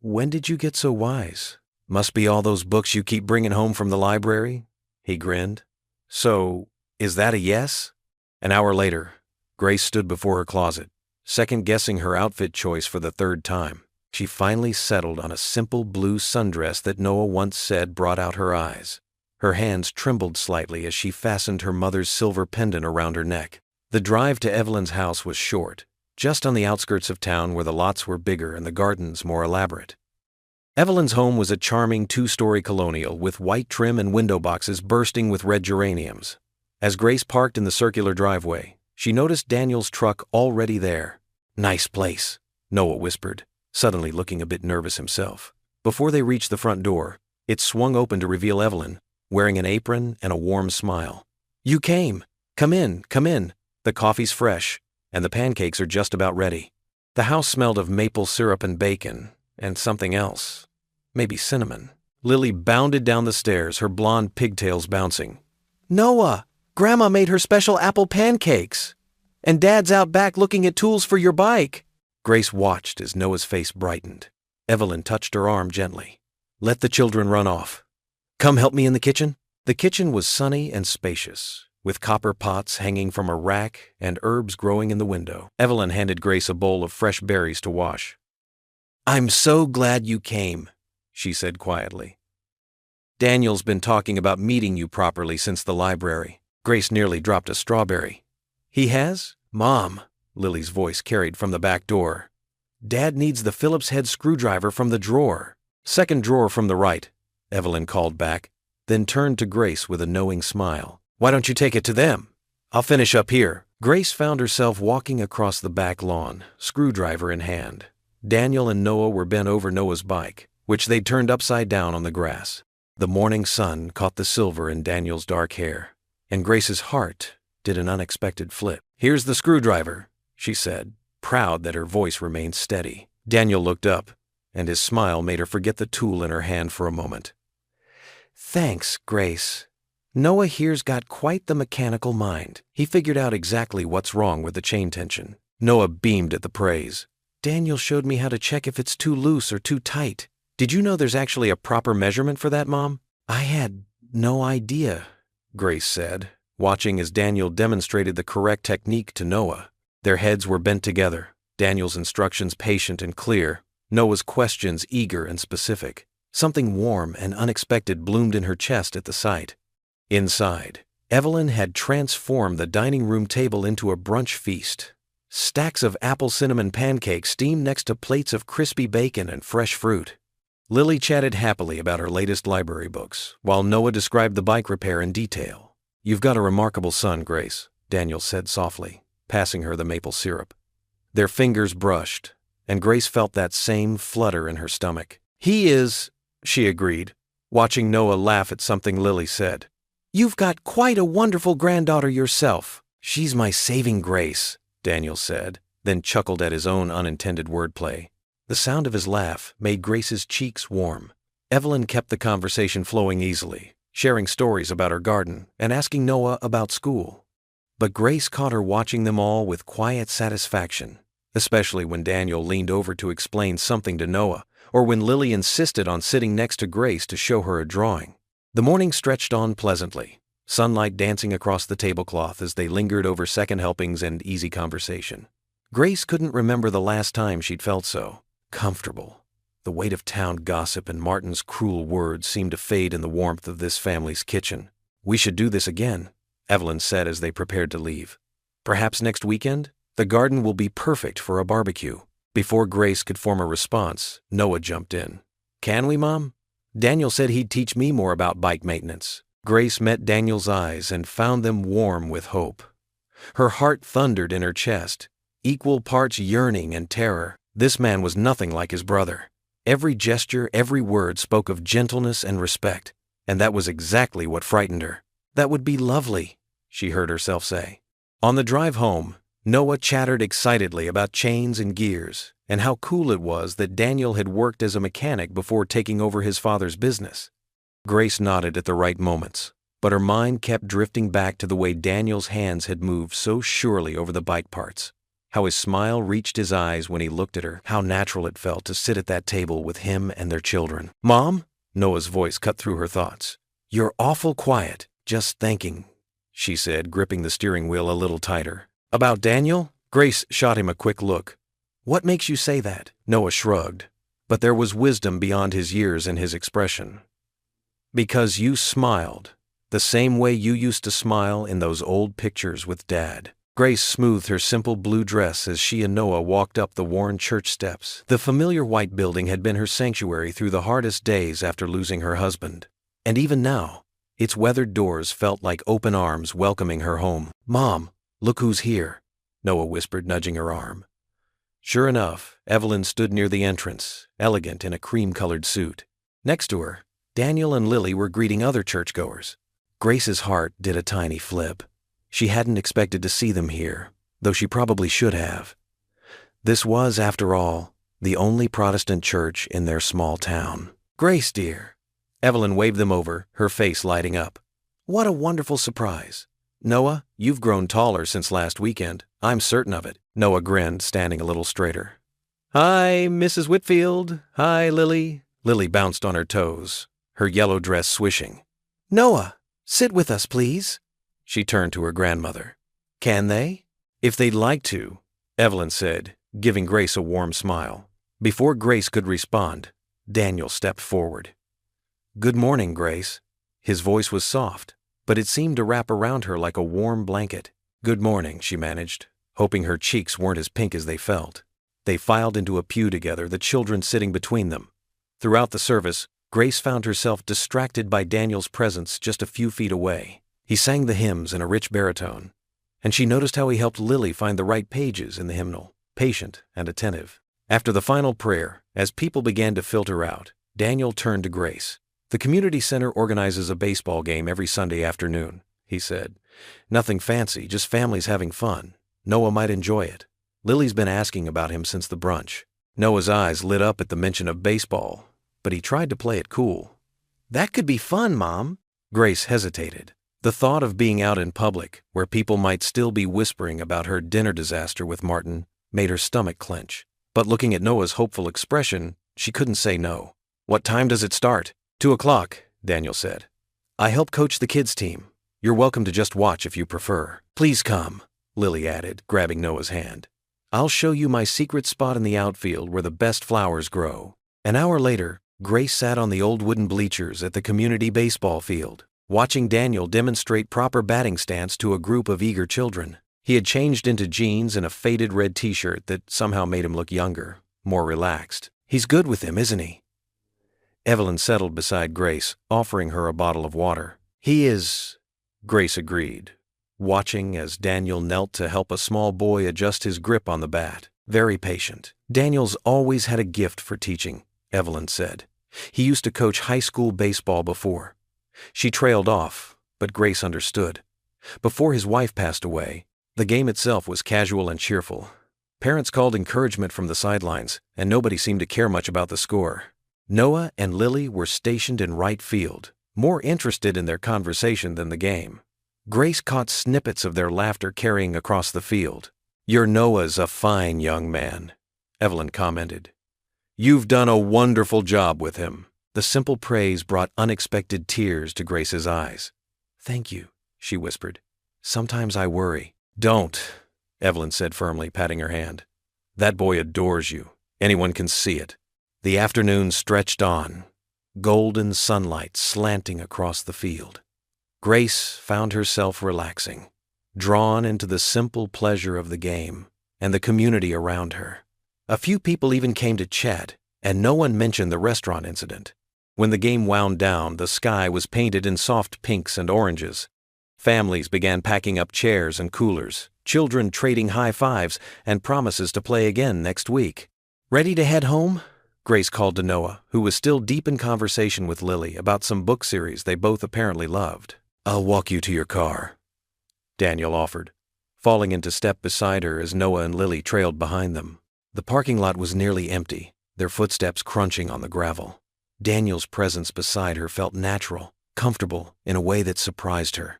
When did you get so wise? Must be all those books you keep bringing home from the library? He grinned. So, is that a yes? An hour later, Grace stood before her closet, second-guessing her outfit choice for the third time. She finally settled on a simple blue sundress that Noah once said brought out her eyes. Her hands trembled slightly as she fastened her mother's silver pendant around her neck. The drive to Evelyn's house was short, just on the outskirts of town where the lots were bigger and the gardens more elaborate. Evelyn's home was a charming two-story colonial with white trim and window boxes bursting with red geraniums. As Grace parked in the circular driveway, she noticed Daniel's truck already there. "Nice place," Noah whispered, suddenly looking a bit nervous himself. Before they reached the front door, it swung open to reveal Evelyn, wearing an apron and a warm smile. "You came. Come in, come in. The coffee's fresh, and the pancakes are just about ready." The house smelled of maple syrup and bacon, and something else. Maybe cinnamon. Lily bounded down the stairs, her blonde pigtails bouncing. "Noah, Grandma made her special apple pancakes. And Dad's out back looking at tools for your bike." Grace watched as Noah's face brightened. Evelyn touched her arm gently. "Let the children run off. Come help me in the kitchen." The kitchen was sunny and spacious, with copper pots hanging from a rack and herbs growing in the window. Evelyn handed Grace a bowl of fresh berries to wash. "I'm so glad you came," she said quietly. "Daniel's been talking about meeting you properly since the library." Grace nearly dropped a strawberry. "He has? Mom," Lily's voice carried from the back door. "Dad needs the Phillips head screwdriver from the drawer." "Second drawer from the right," Evelyn called back, then turned to Grace with a knowing smile. "Why don't you take it to them? I'll finish up here." Grace found herself walking across the back lawn, screwdriver in hand. Daniel and Noah were bent over Noah's bike, which they'd turned upside down on the grass. The morning sun caught the silver in Daniel's dark hair, and Grace's heart did an unexpected flip. "Here's the screwdriver," she said, proud that her voice remained steady. Daniel looked up, and his smile made her forget the tool in her hand for a moment. "Thanks, Grace. Noah here's got quite the mechanical mind. He figured out exactly what's wrong with the chain tension." Noah beamed at the praise. "Daniel showed me how to check if it's too loose or too tight. Did you know there's actually a proper measurement for that, Mom?" "I had no idea," Grace said, watching as Daniel demonstrated the correct technique to Noah. Their heads were bent together, Daniel's instructions patient and clear, Noah's questions eager and specific. Something warm and unexpected bloomed in her chest at the sight. Inside, Evelyn had transformed the dining room table into a brunch feast. Stacks of apple cinnamon pancakes steamed next to plates of crispy bacon and fresh fruit. Lily chatted happily about her latest library books, while Noah described the bike repair in detail. "You've got a remarkable son, Grace," Daniel said softly, passing her the maple syrup. Their fingers brushed, and Grace felt that same flutter in her stomach. "He is," she agreed, watching Noah laugh at something Lily said. "You've got quite a wonderful granddaughter yourself." "She's my saving grace," Daniel said, then chuckled at his own unintended wordplay. The sound of his laugh made Grace's cheeks warm. Evelyn kept the conversation flowing easily, sharing stories about her garden and asking Noah about school. But Grace caught her watching them all with quiet satisfaction, especially when Daniel leaned over to explain something to Noah, or when Lily insisted on sitting next to Grace to show her a drawing. The morning stretched on pleasantly, sunlight dancing across the tablecloth as they lingered over second helpings and easy conversation. Grace couldn't remember the last time she'd felt so comfortable. The weight of town gossip and Martin's cruel words seemed to fade in the warmth of this family's kitchen. "We should do this again," Evelyn said as they prepared to leave. "Perhaps next weekend? The garden will be perfect for a barbecue." Before Grace could form a response, Noah jumped in. "Can we, Mom? Daniel said he'd teach me more about bike maintenance." Grace met Daniel's eyes and found them warm with hope. Her heart thundered in her chest, equal parts yearning and terror. This man was nothing like his brother. Every gesture, every word spoke of gentleness and respect, and that was exactly what frightened her. "That would be lovely," she heard herself say. On the drive home, Noah chattered excitedly about chains and gears, and how cool it was that Daniel had worked as a mechanic before taking over his father's business. Grace nodded at the right moments, but her mind kept drifting back to the way Daniel's hands had moved so surely over the bike parts, how his smile reached his eyes when he looked at her, how natural it felt to sit at that table with him and their children. "Mom?" Noah's voice cut through her thoughts. "You're awful quiet, just thinking," she said, gripping the steering wheel a little tighter. "About Daniel?" Grace shot him a quick look. "What makes you say that?" Noah shrugged. but there was wisdom beyond his years in his expression. "Because you smiled, the same way you used to smile in those old pictures with Dad." Grace smoothed her simple blue dress as she and Noah walked up the worn church steps. The familiar white building had been her sanctuary through the hardest days after losing her husband. And even now, its weathered doors felt like open arms welcoming her home. "Mom, look who's here," Noah whispered, nudging her arm. Sure enough, Evelyn stood near the entrance, elegant in a cream-colored suit. Next to her, Daniel and Lily were greeting other churchgoers. Grace's heart did a tiny flip. She hadn't expected to see them here, though she probably should have. This was, after all, the only Protestant church in their small town. "Grace, dear." Evelyn waved them over, her face lighting up. "What a wonderful surprise. Noah, you've grown taller since last weekend. I'm certain of it." Noah grinned, standing a little straighter. "Hi, Mrs. Whitfield. Hi, Lily." Lily bounced on her toes, her yellow dress swishing. "Noah, sit with us, please." She turned to her grandmother. "Can they?" "If they'd like to," Evelyn said, giving Grace a warm smile. Before Grace could respond, Daniel stepped forward. "Good morning, Grace." His voice was soft, but it seemed to wrap around her like a warm blanket. "Good morning," she managed, hoping her cheeks weren't as pink as they felt. They filed into a pew together, the children sitting between them. Throughout the service, Grace found herself distracted by Daniel's presence just a few feet away. He sang the hymns in a rich baritone, and she noticed how he helped Lily find the right pages in the hymnal, patient and attentive. After the final prayer, as people began to filter out, Daniel turned to Grace. "The community center organizes a baseball game every Sunday afternoon," he said. "Nothing fancy, just families having fun. Noah might enjoy it. Lily's been asking about him since the brunch." Noah's eyes lit up at the mention of baseball, but he tried to play it cool. "That could be fun, Mom." Grace hesitated. The thought of being out in public, where people might still be whispering about her dinner disaster with Martin, made her stomach clench. But looking at Noah's hopeful expression, she couldn't say no. "What time does it start?" 2:00, Daniel said. "I help coach the kids' team. You're welcome to just watch if you prefer." "Please come," Lily added, grabbing Noah's hand. "I'll show you my secret spot in the outfield where the best flowers grow." An hour later, Grace sat on the old wooden bleachers at the community baseball field, watching Daniel demonstrate proper batting stance to a group of eager children. He had changed into jeans and a faded red t-shirt that somehow made him look younger, more relaxed. "He's good with him, isn't he?" Evelyn settled beside Grace, offering her a bottle of water. "He is," Grace agreed, watching as Daniel knelt to help a small boy adjust his grip on the bat. "Very patient. Daniel's always had a gift for teaching," Evelyn said. "He used to coach high school baseball before." She trailed off, but Grace understood. Before his wife passed away, the game itself was casual and cheerful. Parents called encouragement from the sidelines, and nobody seemed to care much about the score. Noah and Lily were stationed in right field, more interested in their conversation than the game. Grace caught snippets of their laughter carrying across the field. "Your Noah's a fine young man," Evelyn commented. "You've done a wonderful job with him." The simple praise brought unexpected tears to Grace's eyes. "Thank you," she whispered. "Sometimes I worry." "Don't," Evelyn said firmly, patting her hand. "That boy adores you. Anyone can see it." The afternoon stretched on, golden sunlight slanting across the field. Grace found herself relaxing, drawn into the simple pleasure of the game and the community around her. A few people even came to chat, and no one mentioned the restaurant incident. When the game wound down, the sky was painted in soft pinks and oranges. Families began packing up chairs and coolers, children trading high fives and promises to play again next week. "Ready to head home?" Grace called to Noah, who was still deep in conversation with Lily about some book series they both apparently loved. "I'll walk you to your car," Daniel offered, falling into step beside her as Noah and Lily trailed behind them. The parking lot was nearly empty, their footsteps crunching on the gravel. Daniel's presence beside her felt natural, comfortable, in a way that surprised her.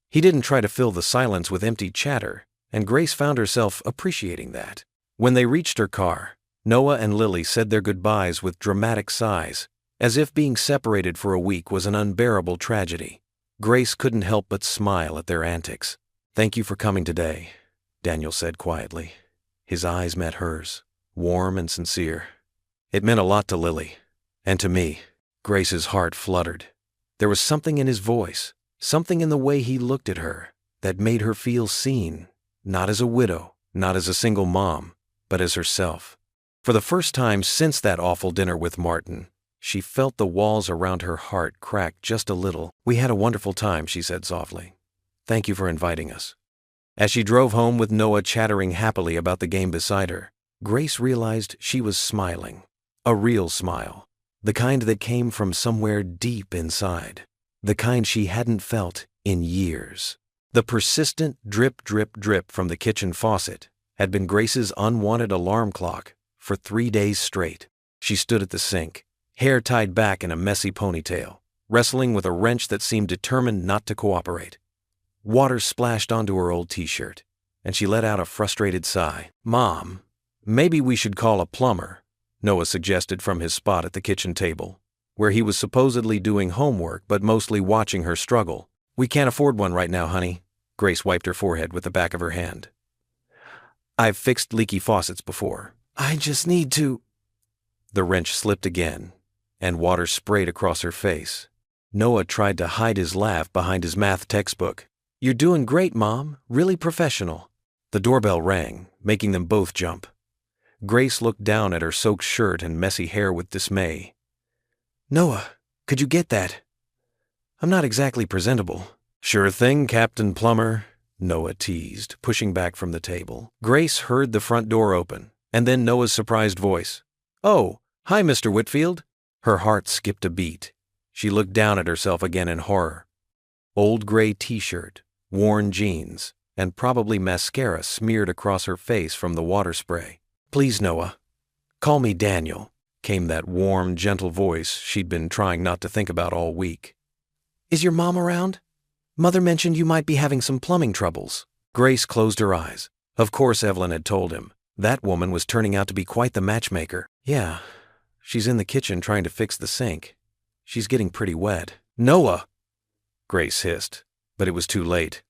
He didn't try to fill the silence with empty chatter, and Grace found herself appreciating that. When they reached her car, Noah and Lily said their goodbyes with dramatic sighs, as if being separated for a week was an unbearable tragedy. Grace couldn't help but smile at their antics. "Thank you for coming today," Daniel said quietly. His eyes met hers, warm and sincere. It meant a lot to Lily. And to me. Grace's heart fluttered. There was something in his voice, something in the way he looked at her, that made her feel seen, not as a widow, not as a single mom, but as herself. For the first time since that awful dinner with Martin, she felt the walls around her heart crack just a little. "We had a wonderful time," she said softly. "Thank you for inviting us." As she drove home with Noah chattering happily about the game beside her, Grace realized she was smiling. A real smile. The kind that came from somewhere deep inside. The kind she hadn't felt in years. The persistent drip, drip, drip from the kitchen faucet had been Grace's unwanted alarm clock for 3 days straight. She stood at the sink, hair tied back in a messy ponytail, wrestling with a wrench that seemed determined not to cooperate. Water splashed onto her old t-shirt, and she let out a frustrated sigh. "Mom, maybe we should call a plumber," Noah suggested from his spot at the kitchen table, where he was supposedly doing homework but mostly watching her struggle. "We can't afford one right now, honey." Grace wiped her forehead with the back of her hand. "I've fixed leaky faucets before. I just need to—" The wrench slipped again, and water sprayed across her face. Noah tried to hide his laugh behind his math textbook. "You're doing great, Mom. Really professional." The doorbell rang, making them both jump. Grace looked down at her soaked shirt and messy hair with dismay. "Noah, could you get that? I'm not exactly presentable." "Sure thing, Captain Plumber," Noah teased, pushing back from the table. Grace heard the front door open, and then Noah's surprised voice. "Oh, hi, Mr. Whitfield." Her heart skipped a beat. She looked down at herself again in horror. Old gray t-shirt, worn jeans, and probably mascara smeared across her face from the water spray. "Please, Noah, call me Daniel," came that warm, gentle voice she'd been trying not to think about all week. "Is your mom around? Mother mentioned you might be having some plumbing troubles." Grace closed her eyes. Of course Evelyn had told him. That woman was turning out to be quite the matchmaker. "Yeah, she's in the kitchen trying to fix the sink. She's getting pretty wet." "Noah!" Grace hissed, but it was too late.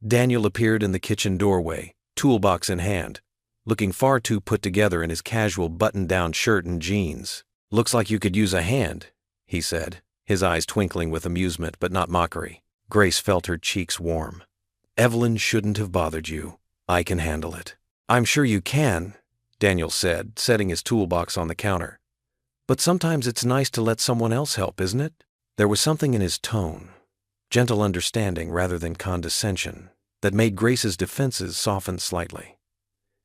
Daniel appeared in the kitchen doorway, toolbox in hand, looking far too put together in his casual button-down shirt and jeans. "Looks like you could use a hand," he said, his eyes twinkling with amusement but not mockery. Grace felt her cheeks warm. "Evelyn shouldn't have bothered you. I can handle it." "I'm sure you can," Daniel said, setting his toolbox on the counter. "But sometimes it's nice to let someone else help, isn't it?" There was something in his tone, gentle understanding rather than condescension, that made Grace's defenses soften slightly.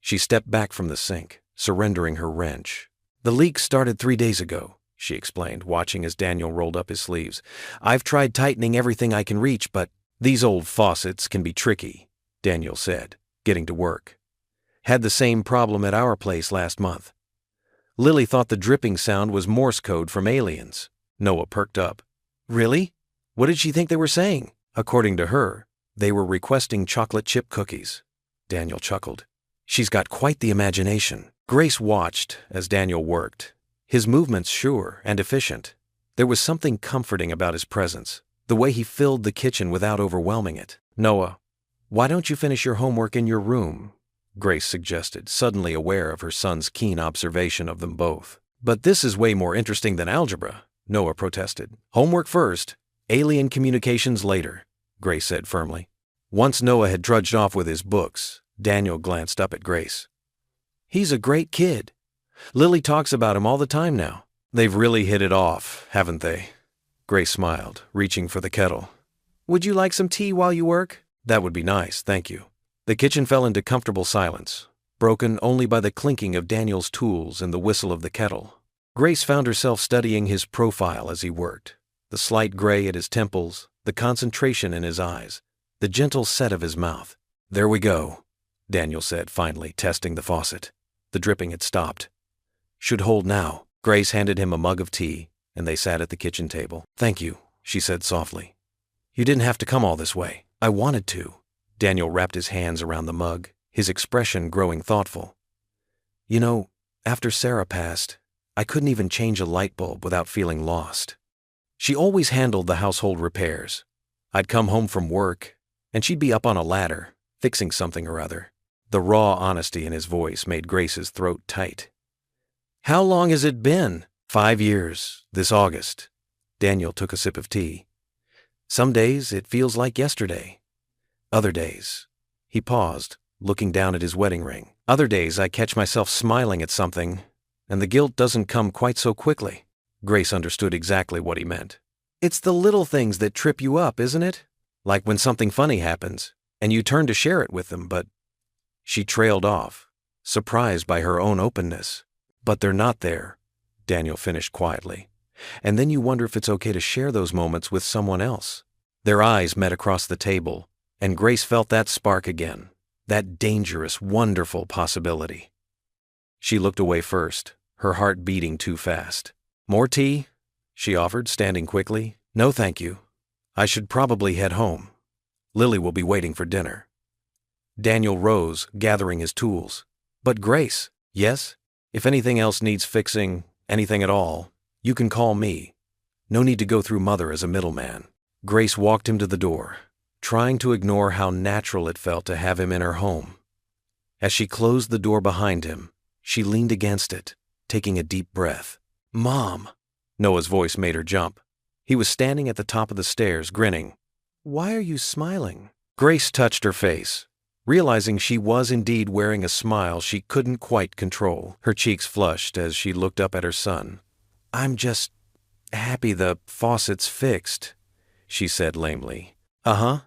She stepped back from the sink, surrendering her wrench. "The leak started 3 days ago," she explained, watching as Daniel rolled up his sleeves. "I've tried tightening everything I can reach, but these old faucets can be tricky," Daniel said, getting to work. "Had the same problem at our place last month. Lily thought the dripping sound was Morse code from aliens." Noah perked up. "Really? What did she think they were saying?" "According to her, they were requesting chocolate chip cookies." Daniel chuckled. "She's got quite the imagination." Grace watched as Daniel worked, his movements sure and efficient. There was something comforting about his presence, the way he filled the kitchen without overwhelming it. "Noah, why don't you finish your homework in your room?" Grace suggested, suddenly aware of her son's keen observation of them both. "But this is way more interesting than algebra," Noah protested. "Homework first, alien communications later," Grace said firmly. Once Noah had trudged off with his books, Daniel glanced up at Grace. "He's a great kid. Lily talks about him all the time now." "They've really hit it off, haven't they?" Grace smiled, reaching for the kettle. "Would you like some tea while you work?" "That would be nice, thank you." The kitchen fell into comfortable silence, broken only by the clinking of Daniel's tools and the whistle of the kettle. Grace found herself studying his profile as he worked, the slight gray at his temples, the concentration in his eyes, the gentle set of his mouth. "There we go," Daniel said finally, testing the faucet. The dripping had stopped. "Should hold now." Grace handed him a mug of tea, and they sat at the kitchen table. "Thank you," she said softly. "You didn't have to come all this way." "I wanted to." Daniel wrapped his hands around the mug, his expression growing thoughtful. "You know, after Sarah passed, I couldn't even change a light bulb without feeling lost. She always handled the household repairs. I'd come home from work, and she'd be up on a ladder, fixing something or other." The raw honesty in his voice made Grace's throat tight. How long has it been? 5 years, this August. Daniel took a sip of tea. Some days it feels like yesterday. Other days. He paused, looking down at his wedding ring. Other days I catch myself smiling at something, and the guilt doesn't come quite so quickly. Grace understood exactly what he meant. It's the little things that trip you up, isn't it? Like when something funny happens, and you turn to share it with them, but… She trailed off, surprised by her own openness. But they're not there, Daniel finished quietly. And then you wonder if it's okay to share those moments with someone else. Their eyes met across the table, and Grace felt that spark again, that dangerous, wonderful possibility. She looked away first, her heart beating too fast. More tea? She offered, standing quickly. No, thank you. I should probably head home. Lily will be waiting for dinner. Daniel rose, gathering his tools. But Grace, yes? If anything else needs fixing, anything at all, you can call me. No need to go through Mother as a middleman. Grace walked him to the door, trying to ignore how natural it felt to have him in her home. As she closed the door behind him, she leaned against it, taking a deep breath. Mom! Noah's voice made her jump. He was standing at the top of the stairs, grinning. Why are you smiling? Grace touched her face, realizing she was indeed wearing a smile she couldn't quite control. Her cheeks flushed as she looked up at her son. I'm just happy the faucet's fixed, she said lamely. Uh-huh,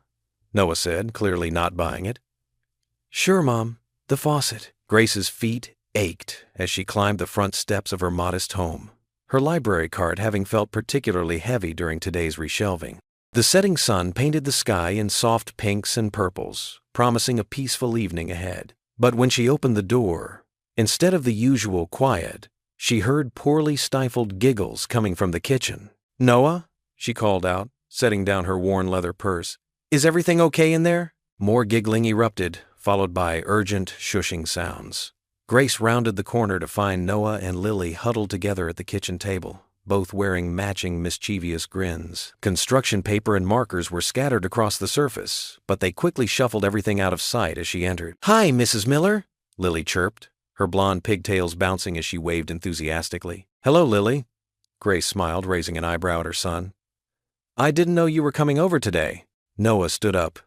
Noah said, clearly not buying it. Sure, Mom, the faucet. Grace's feet ached as she climbed the front steps of her modest home, her library cart having felt particularly heavy during today's reshelving. The setting sun painted the sky in soft pinks and purples, promising a peaceful evening ahead. But when she opened the door, instead of the usual quiet, she heard poorly stifled giggles coming from the kitchen. Noah, she called out, setting down her worn leather purse. Is everything okay in there? More giggling erupted, followed by urgent, shushing sounds. Grace rounded the corner to find Noah and Lily huddled together at the kitchen table, both wearing matching mischievous grins. Construction paper and markers were scattered across the surface, but they quickly shuffled everything out of sight as she entered. Hi, Mrs. Miller, Lily chirped, her blonde pigtails bouncing as she waved enthusiastically. Hello, Lily. Grace smiled, raising an eyebrow at her son. I didn't know you were coming over today. Noah stood up,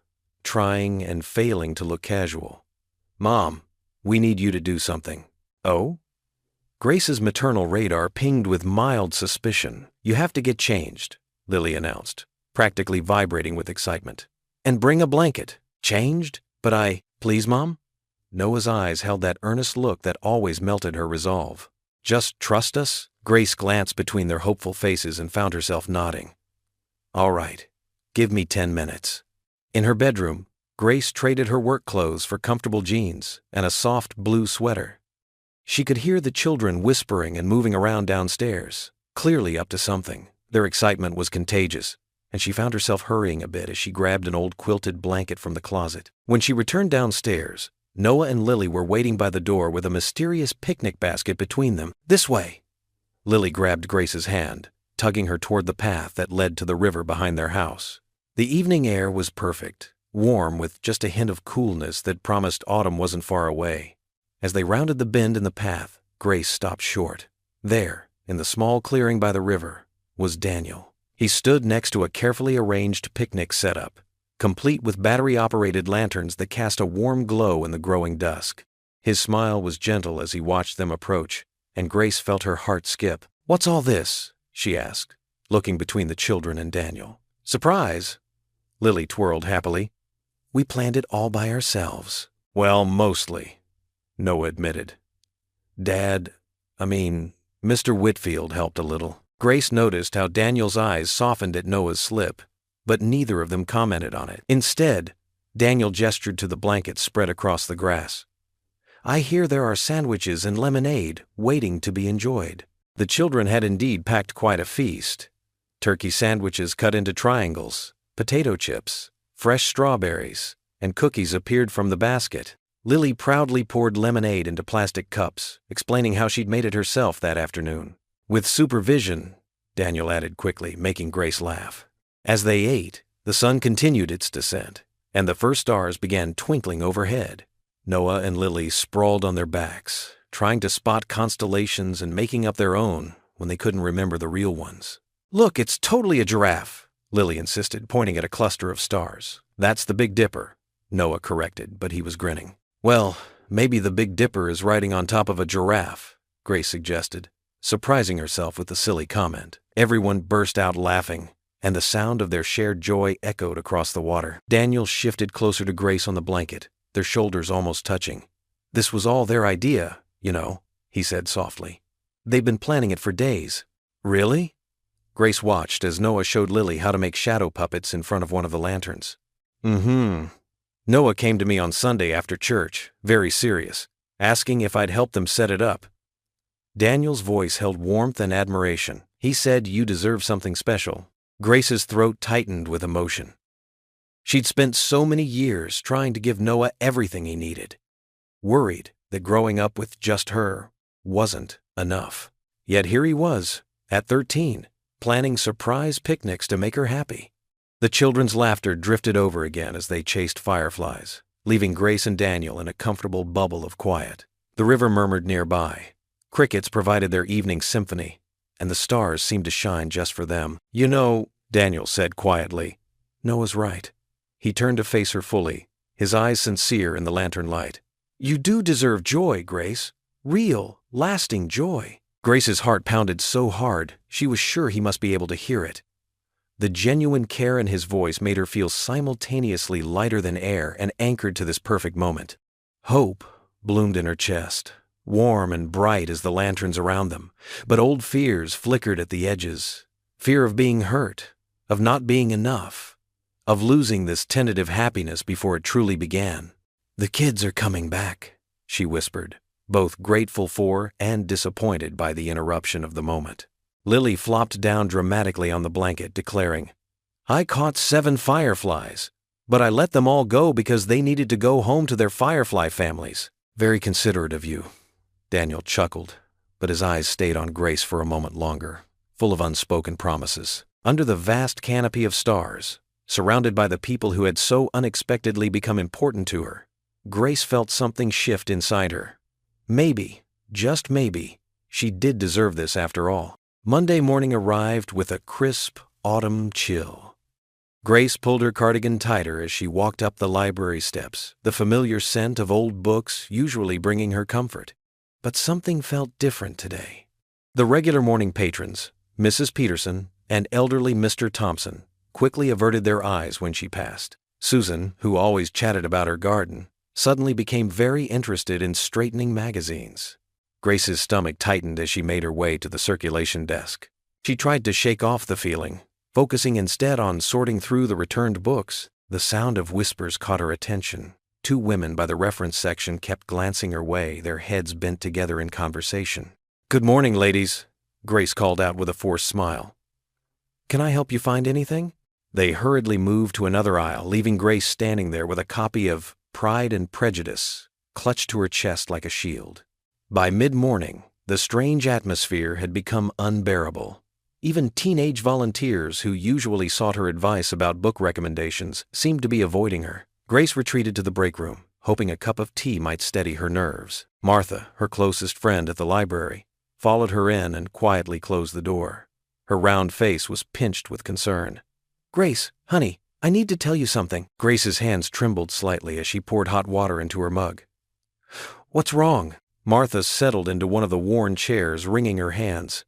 trying and failing to look casual. Mom, we need you to do something. Oh? Grace's maternal radar pinged with mild suspicion. You have to get changed, Lily announced, practically vibrating with excitement. And bring a blanket. Changed? But please, Mom? Noah's eyes held that earnest look that always melted her resolve. Just trust us? Grace glanced between their hopeful faces and found herself nodding. All right, give me 10 minutes. In her bedroom, Grace traded her work clothes for comfortable jeans and a soft blue sweater. She could hear the children whispering and moving around downstairs, clearly up to something. Their excitement was contagious, and she found herself hurrying a bit as she grabbed an old quilted blanket from the closet. When she returned downstairs, Noah and Lily were waiting by the door with a mysterious picnic basket between them. This way! Lily grabbed Grace's hand, tugging her toward the path that led to the river behind their house. The evening air was perfect, warm with just a hint of coolness that promised autumn wasn't far away. As they rounded the bend in the path, Grace stopped short. There, in the small clearing by the river, was Daniel. He stood next to a carefully arranged picnic setup, complete with battery-operated lanterns that cast a warm glow in the growing dusk. His smile was gentle as he watched them approach, and Grace felt her heart skip. What's all this? She asked, looking between the children and Daniel. Surprise! Lily twirled happily. We planned it all by ourselves. Well, mostly, Noah admitted. Mr. Whitfield helped a little. Grace noticed how Daniel's eyes softened at Noah's slip, but neither of them commented on it. Instead, Daniel gestured to the blanket spread across the grass. I hear there are sandwiches and lemonade waiting to be enjoyed. The children had indeed packed quite a feast. Turkey sandwiches cut into triangles, potato chips, fresh strawberries, and cookies appeared from the basket. Lily proudly poured lemonade into plastic cups, explaining how she'd made it herself that afternoon. With supervision, Daniel added quickly, making Grace laugh. As they ate, the sun continued its descent, and the first stars began twinkling overhead. Noah and Lily sprawled on their backs, trying to spot constellations and making up their own when they couldn't remember the real ones. "Look, it's totally a giraffe," Lily insisted, pointing at a cluster of stars. "That's the Big Dipper," Noah corrected, but he was grinning. "Well, maybe the Big Dipper is riding on top of a giraffe," Grace suggested, surprising herself with the silly comment. Everyone burst out laughing, and the sound of their shared joy echoed across the water. Daniel shifted closer to Grace on the blanket, their shoulders almost touching. "This was all their idea, you know," he said softly. "They've been planning it for days." "Really?" Grace watched as Noah showed Lily how to make shadow puppets in front of one of the lanterns. Noah came to me on Sunday after church, very serious, asking if I'd help them set it up. Daniel's voice held warmth and admiration. "He said you deserve something special." Grace's throat tightened with emotion. She'd spent so many years trying to give Noah everything he needed, worried that growing up with just her wasn't enough. Yet here he was, at 13, planning surprise picnics to make her happy. The children's laughter drifted over again as they chased fireflies, leaving Grace and Daniel in a comfortable bubble of quiet. The river murmured nearby. Crickets provided their evening symphony, and the stars seemed to shine just for them. "You know," Daniel said quietly, "Noah's right." He turned to face her fully, his eyes sincere in the lantern light. "You do deserve joy, Grace. Real, lasting joy." Grace's heart pounded so hard, she was sure he must be able to hear it. The genuine care in his voice made her feel simultaneously lighter than air and anchored to this perfect moment. Hope bloomed in her chest, warm and bright as the lanterns around them, but old fears flickered at the edges. Fear of being hurt, of not being enough, of losing this tentative happiness before it truly began. "The kids are coming back," she whispered, both grateful for and disappointed by the interruption of the moment. Lily flopped down dramatically on the blanket, declaring, "I caught 7 fireflies, but I let them all go because they needed to go home to their firefly families." "Very considerate of you," Daniel chuckled, but his eyes stayed on Grace for a moment longer, full of unspoken promises. Under the vast canopy of stars, surrounded by the people who had so unexpectedly become important to her, Grace felt something shift inside her. Maybe, just maybe, she did deserve this after all. Monday morning arrived with a crisp autumn chill. Grace pulled her cardigan tighter as she walked up the library steps, the familiar scent of old books usually bringing her comfort. But something felt different today. The regular morning patrons, Mrs. Peterson and elderly Mr. Thompson, quickly averted their eyes when she passed. Susan, who always chatted about her garden, suddenly became very interested in straightening magazines. Grace's stomach tightened as she made her way to the circulation desk. She tried to shake off the feeling, focusing instead on sorting through the returned books. The sound of whispers caught her attention. 2 women by the reference section kept glancing her way, their heads bent together in conversation. "Good morning, ladies," Grace called out with a forced smile. "Can I help you find anything?" They hurriedly moved to another aisle, leaving Grace standing there with a copy of Pride and Prejudice clutched to her chest like a shield. By mid-morning, the strange atmosphere had become unbearable. Even teenage volunteers who usually sought her advice about book recommendations seemed to be avoiding her. Grace retreated to the break room, hoping a cup of tea might steady her nerves. Martha, her closest friend at the library, followed her in and quietly closed the door. Her round face was pinched with concern. "Grace, honey, I need to tell you something." Grace's hands trembled slightly as she poured hot water into her mug. "What's wrong?" Martha settled into one of the worn chairs, wringing her hands.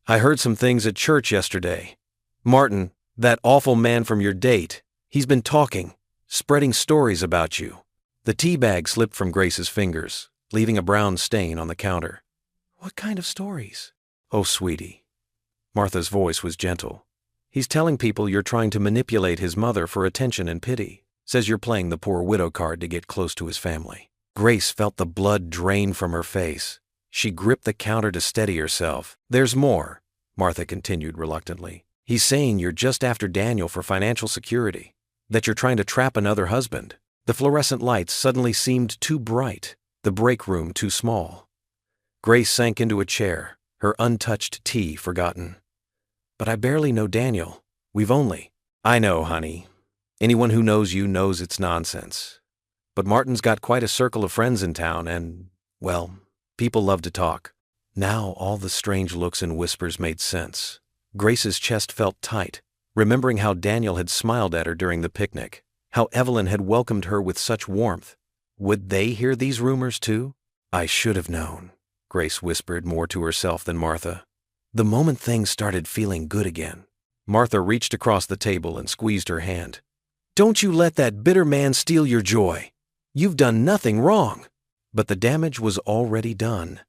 "I heard some things at church yesterday. Martin, that awful man from your date, he's been talking, spreading stories about you." The tea bag slipped from Grace's fingers, leaving a brown stain on the counter. "What kind of stories?" "Oh, sweetie." Martha's voice was gentle. "He's telling people you're trying to manipulate his mother for attention and pity. Says you're playing the poor widow card to get close to his family." Grace felt the blood drain from her face. She gripped the counter to steady herself. "There's more," Martha continued reluctantly. "He's saying you're just after Daniel for financial security, that you're trying to trap another husband." The fluorescent lights suddenly seemed too bright, the break room too small. Grace sank into a chair, her untouched tea forgotten. "But I barely know Daniel. We've only—" "I know, honey. Anyone who knows you knows it's nonsense. But Martin's got quite a circle of friends in town and, well, People love to talk. Now all the strange looks and whispers made sense. Grace's chest felt tight, remembering how Daniel had smiled at her during the picnic, how Evelyn had welcomed her with such warmth. Would they hear these rumors too? I should have known, Grace whispered more to herself than Martha. The moment things started feeling good again, Martha reached across the table and squeezed her hand. Don't you let that bitter man steal your joy. You've done nothing wrong. But the damage was already done.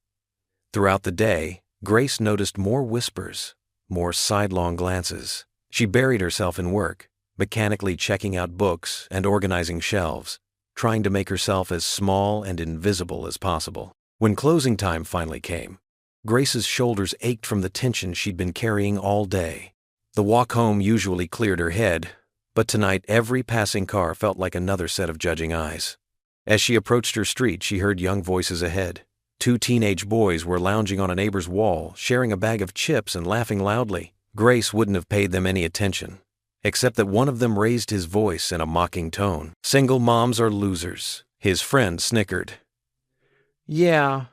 Throughout the day, Grace noticed more whispers, more sidelong glances. She buried herself in work, mechanically checking out books and organizing shelves, trying to make herself as small and invisible as possible. When closing time finally came, Grace's shoulders ached from the tension she'd been carrying all day. The walk home usually cleared her head, but tonight every passing car felt like another set of judging eyes. As she approached her street, she heard young voices ahead. 2 teenage boys were lounging on a neighbor's wall, sharing a bag of chips and laughing loudly. Grace wouldn't have paid them any attention, except that one of them raised his voice in a mocking tone. Single moms are losers, his friend snickered. Yeah,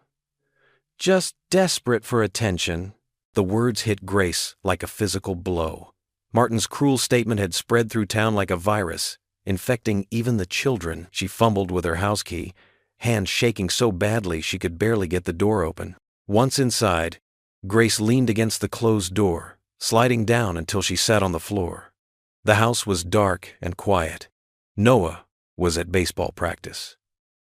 just desperate for attention. The words hit Grace like a physical blow. Martin's cruel statement had spread through town like a virus, infecting even the children. She fumbled with her house key, hands shaking so badly she could barely get the door open. Once inside, Grace leaned against the closed door, sliding down until she sat on the floor. The house was dark and quiet. Noah was at baseball practice.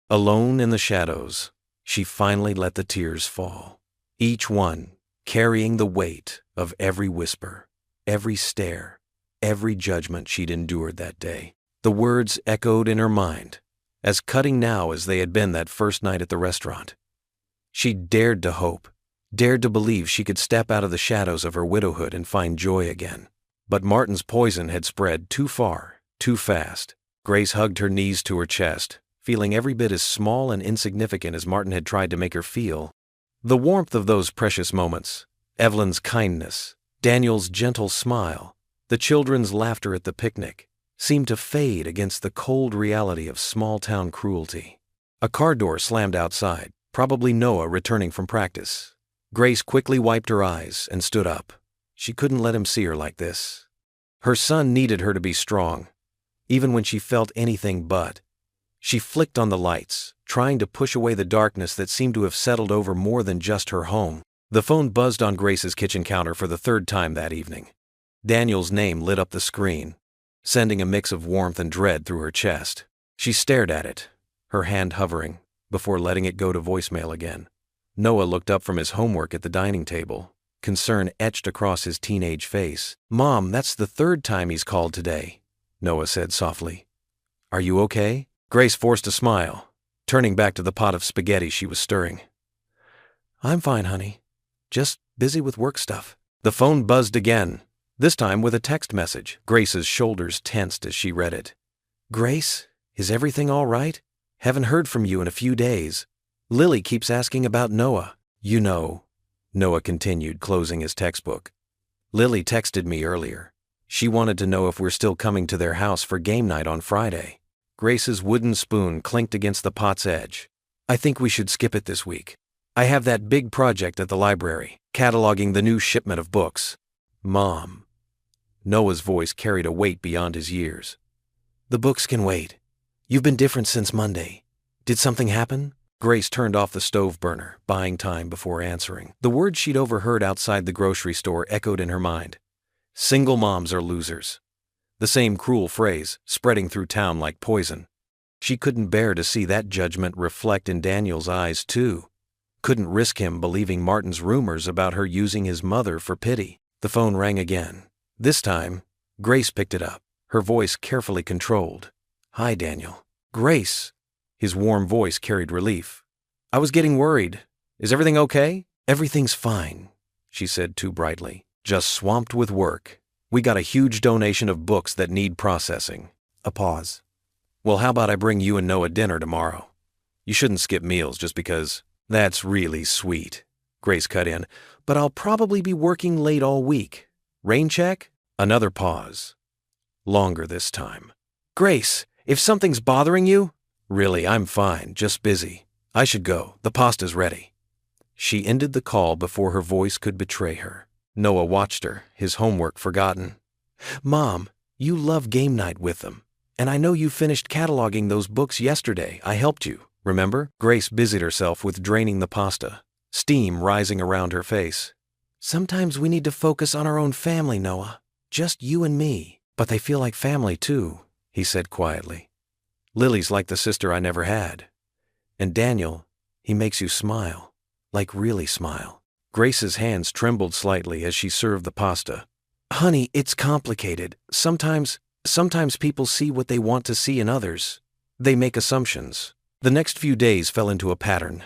Alone in the shadows, she finally let the tears fall, each one carrying the weight of every whisper, every stare, every judgment she'd endured that day. The words echoed in her mind, as cutting now as they had been that first night at the restaurant. She dared to hope, dared to believe she could step out of the shadows of her widowhood and find joy again. But Martin's poison had spread too far, too fast. Grace hugged her knees to her chest, feeling every bit as small and insignificant as Martin had tried to make her feel. The warmth of those precious moments, Evelyn's kindness, Daniel's gentle smile, the children's laughter at the picnic, seemed to fade against the cold reality of small-town cruelty. A car door slammed outside, probably Noah returning from practice. Grace quickly wiped her eyes and stood up. She couldn't let him see her like this. Her son needed her to be strong, even when she felt anything but. She flicked on the lights, trying to push away the darkness that seemed to have settled over more than just her home. The phone buzzed on Grace's kitchen counter for the 3rd time that evening. Daniel's name lit up the screen, sending a mix of warmth and dread through her chest. She stared at it, her hand hovering, before letting it go to voicemail again. Noah looked up from his homework at the dining table, concern etched across his teenage face. "Mom, that's the 3rd time he's called today," Noah said softly. "Are you okay?" Grace forced a smile, turning back to the pot of spaghetti she was stirring. "I'm fine, honey. Just busy with work stuff." The phone buzzed again, this time with a text message. Grace's shoulders tensed as she read it. "Grace, is everything all right? Haven't heard from you in a few days. Lily keeps asking about Noah. You know," Noah continued, closing his textbook. "Lily texted me earlier. She wanted to know if we're still coming to their house for game night on Friday." Grace's wooden spoon clinked against the pot's edge. "I think we should skip it this week. I have that big project at the library, cataloging the new shipment of books." "Mom." Noah's voice carried a weight beyond his years. "The books can wait. You've been different since Monday. Did something happen?" Grace turned off the stove burner, buying time before answering. The words she'd overheard outside the grocery store echoed in her mind. Single moms are losers. The same cruel phrase, spreading through town like poison. She couldn't bear to see that judgment reflect in Daniel's eyes, too. Couldn't risk him believing Martin's rumors about her using his mother for pity. The phone rang again. This time, Grace picked it up, her voice carefully controlled. "Hi, Daniel." "Grace." His warm voice carried relief. "I was getting worried. Is everything okay?" "Everything's fine," she said too brightly. "Just swamped with work. We got a huge donation of books that need processing." A pause. "Well, how about I bring you and Noah dinner tomorrow? You shouldn't skip meals just because." "That's really sweet," Grace cut in, "but I'll probably be working late all week. Rain check?" Another pause. Longer this time. "Grace, if something's bothering you..." "Really, I'm fine, just busy. I should go. The pasta's ready." She ended the call before her voice could betray her. Noah watched her, his homework forgotten. "Mom, you love game night with them. And I know you finished cataloging those books yesterday. I helped you, remember?" Grace busied herself with draining the pasta, steam rising around her face. "Sometimes we need to focus on our own family, Noah. Just you and me." "But they feel like family, too," he said quietly. "Lily's like the sister I never had. And Daniel, he makes you smile. Like really smile." Grace's hands trembled slightly as she served the pasta. "Honey, it's complicated. Sometimes people see what they want to see in others. They make assumptions." The next few days fell into a pattern.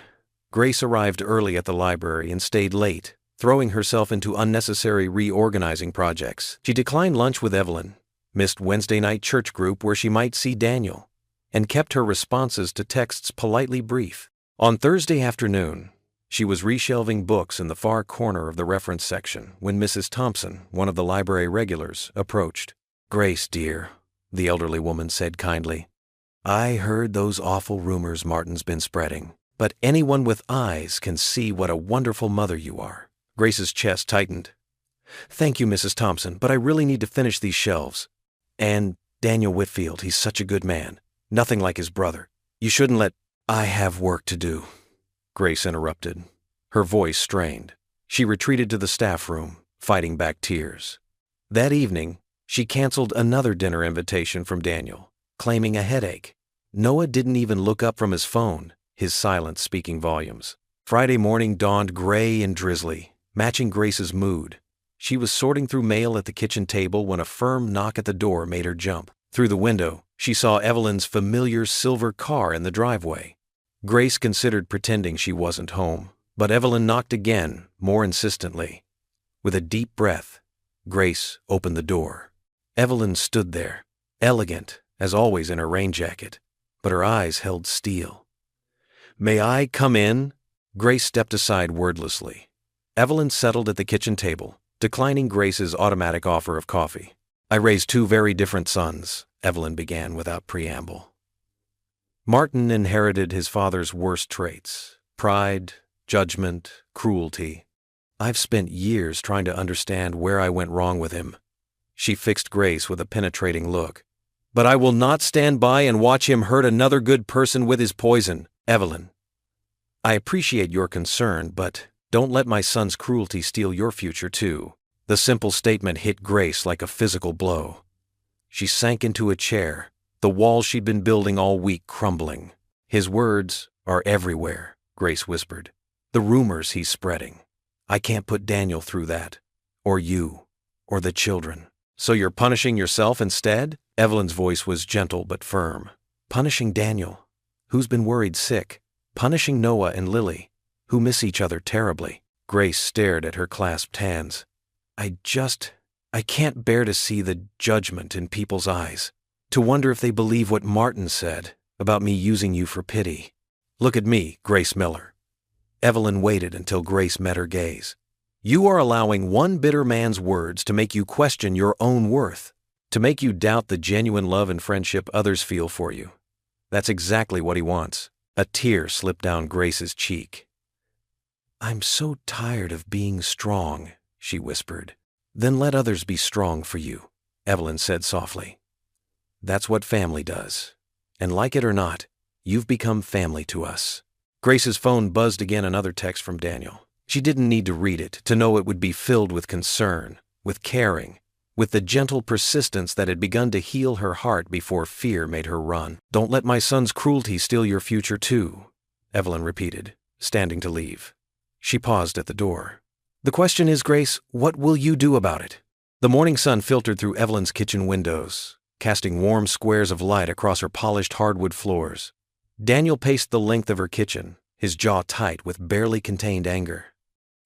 Grace arrived early at the library and stayed late, throwing herself into unnecessary reorganizing projects. She declined lunch with Evelyn, missed Wednesday night church group where she might see Daniel, and kept her responses to texts politely brief. On Thursday afternoon, she was reshelving books in the far corner of the reference section when Mrs. Thompson, one of the library regulars, approached. "Grace, dear," the elderly woman said kindly, "I heard those awful rumors Martin's been spreading, but anyone with eyes can see what a wonderful mother you are." Grace's chest tightened. "Thank you, Mrs. Thompson, but I really need to finish these shelves. And Daniel Whitfield, he's such a good man. Nothing like his brother. You shouldn't let—" "I have work to do," Grace interrupted, her voice strained. She retreated to the staff room, fighting back tears. That evening, she canceled another dinner invitation from Daniel, claiming a headache. Noah didn't even look up from his phone, his silence speaking volumes. Friday morning dawned gray and drizzly, matching Grace's mood. She was sorting through mail at the kitchen table when a firm knock at the door made her jump. Through the window, she saw Evelyn's familiar silver car in the driveway. Grace considered pretending she wasn't home, but Evelyn knocked again, more insistently. With a deep breath, Grace opened the door. Evelyn stood there, elegant, as always in her rain jacket, but her eyes held steel. "May I come in?" Grace stepped aside wordlessly. Evelyn settled at the kitchen table, declining Grace's automatic offer of coffee. "I raised two very different sons," Evelyn began without preamble. "Martin inherited his father's worst traits: pride, judgment, cruelty. I've spent years trying to understand where I went wrong with him." She fixed Grace with a penetrating look. "But I will not stand by and watch him hurt another good person with his poison, Evelyn. I appreciate your concern, but don't let my son's cruelty steal your future, too." The simple statement hit Grace like a physical blow. She sank into a chair, the walls she'd been building all week crumbling. "His words are everywhere," Grace whispered. "The rumors he's spreading. I can't put Daniel through that. Or you. Or the children." "So you're punishing yourself instead?" Evelyn's voice was gentle but firm. "Punishing Daniel, who's been worried sick. Punishing Noah and Lily, who miss each other terribly." Grace stared at her clasped hands. I can't bear to see the judgment in people's eyes, to wonder if they believe what Martin said about me using you for pity. Look at me, Grace Miller." Evelyn waited until Grace met her gaze. "You are allowing one bitter man's words to make you question your own worth, to make you doubt the genuine love and friendship others feel for you. That's exactly what he wants." A tear slipped down Grace's cheek. "I'm so tired of being strong," she whispered. "Then let others be strong for you," Evelyn said softly. "That's what family does. And like it or not, you've become family to us." Grace's phone buzzed again, another text from Daniel. She didn't need to read it to know it would be filled with concern, with caring, with the gentle persistence that had begun to heal her heart before fear made her run. "Don't let my son's cruelty steal your future, too," Evelyn repeated, standing to leave. She paused at the door. "The question is, Grace, what will you do about it?" The morning sun filtered through Evelyn's kitchen windows, casting warm squares of light across her polished hardwood floors. Daniel paced the length of her kitchen, his jaw tight with barely contained anger.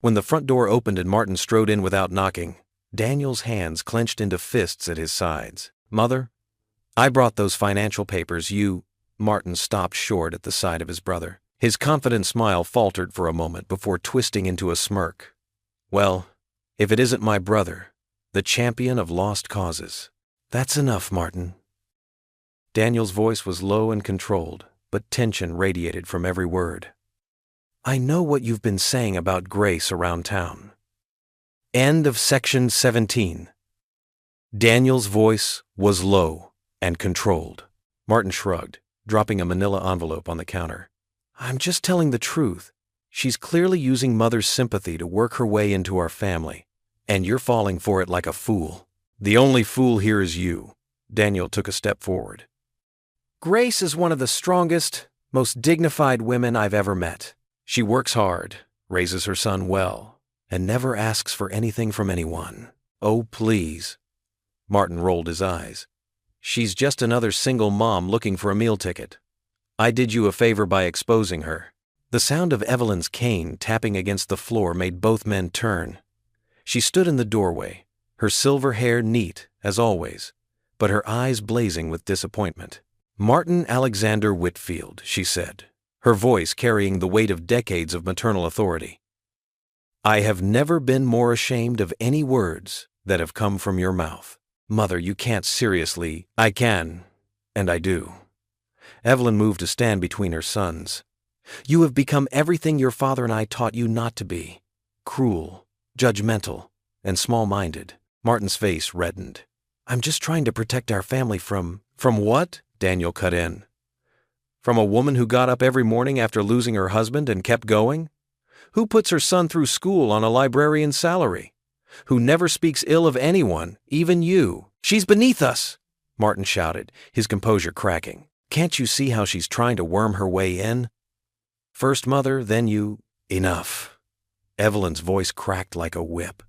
When the front door opened and Martin strode in without knocking, Daniel's hands clenched into fists at his sides. "Mother, I brought those financial papers you—" Martin stopped short at the sight of his brother. His confident smile faltered for a moment before twisting into a smirk. "Well, if it isn't my brother, the champion of lost causes." "That's enough, Martin." Daniel's voice was low and controlled, but tension radiated from every word. I know what you've been saying about Grace around town. End of section 17. Daniel's voice was low and controlled. Martin shrugged, dropping a manila envelope on the counter. I'm just telling the truth. She's clearly using Mother's sympathy to work her way into our family, and you're falling for it like a fool. The only fool here is you. Daniel took a step forward. Grace is one of the strongest, most dignified women I've ever met. She works hard, raises her son well, and never asks for anything from anyone. Oh, please. Martin rolled his eyes. She's just another single mom looking for a meal ticket. I did you a favor by exposing her. The sound of Evelyn's cane tapping against the floor made both men turn. She stood in the doorway, her silver hair neat, as always, but her eyes blazing with disappointment. Martin Alexander Whitfield, she said, her voice carrying the weight of decades of maternal authority. I have never been more ashamed of any words that have come from your mouth. Mother, you can't seriously. I can, and I do. Evelyn moved to stand between her sons. You have become everything your father and I taught you not to be. Cruel, judgmental, and small-minded. Martin's face reddened. I'm just trying to protect our family from what? Daniel cut in. From a woman who got up every morning after losing her husband and kept going? Who puts her son through school on a librarian's salary? Who never speaks ill of anyone, even you? She's beneath us, Martin shouted, his composure cracking. Can't you see how she's trying to worm her way in? First Mother, then you. Enough. Evelyn's voice cracked like a whip.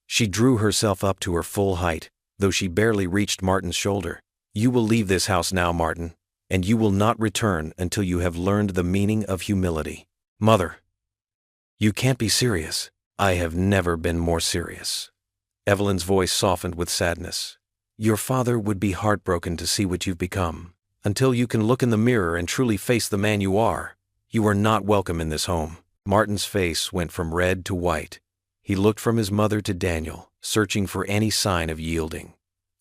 She drew herself up to her full height, though she barely reached Martin's shoulder. You will leave this house now, Martin, and you will not return until you have learned the meaning of humility. Mother, you can't be serious. I have never been more serious. Evelyn's voice softened with sadness. Your father would be heartbroken to see what you've become. Until you can look in the mirror and truly face the man you are not welcome in this home. Martin's face went from red to white. He looked from his mother to Daniel, searching for any sign of yielding.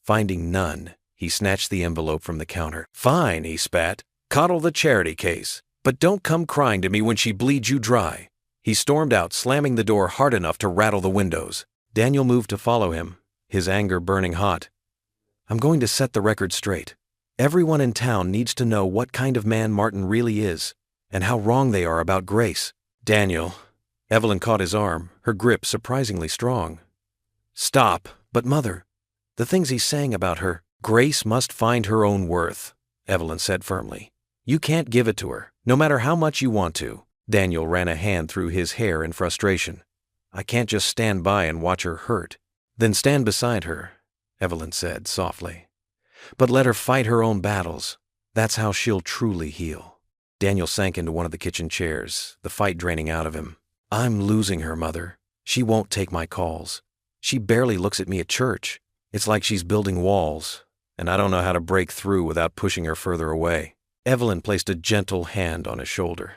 Finding none, he snatched the envelope from the counter. Fine, he spat. Coddle the charity case. But don't come crying to me when she bleeds you dry. He stormed out, slamming the door hard enough to rattle the windows. Daniel moved to follow him, his anger burning hot. I'm going to set the record straight. Everyone in town needs to know what kind of man Martin really is, and how wrong they are about Grace. Daniel. Evelyn caught his arm, her grip surprisingly strong. Stop. But Mother, the things he's saying about her. Grace must find her own worth, Evelyn said firmly. You can't give it to her, no matter how much you want to. Daniel ran a hand through his hair in frustration. I can't just stand by and watch her hurt. Then stand beside her, Evelyn said softly. But let her fight her own battles. That's how she'll truly heal. Daniel sank into one of the kitchen chairs, the fight draining out of him. I'm losing her, Mother. She won't take my calls. She barely looks at me at church. It's like she's building walls, and I don't know how to break through without pushing her further away. Evelyn placed a gentle hand on his shoulder.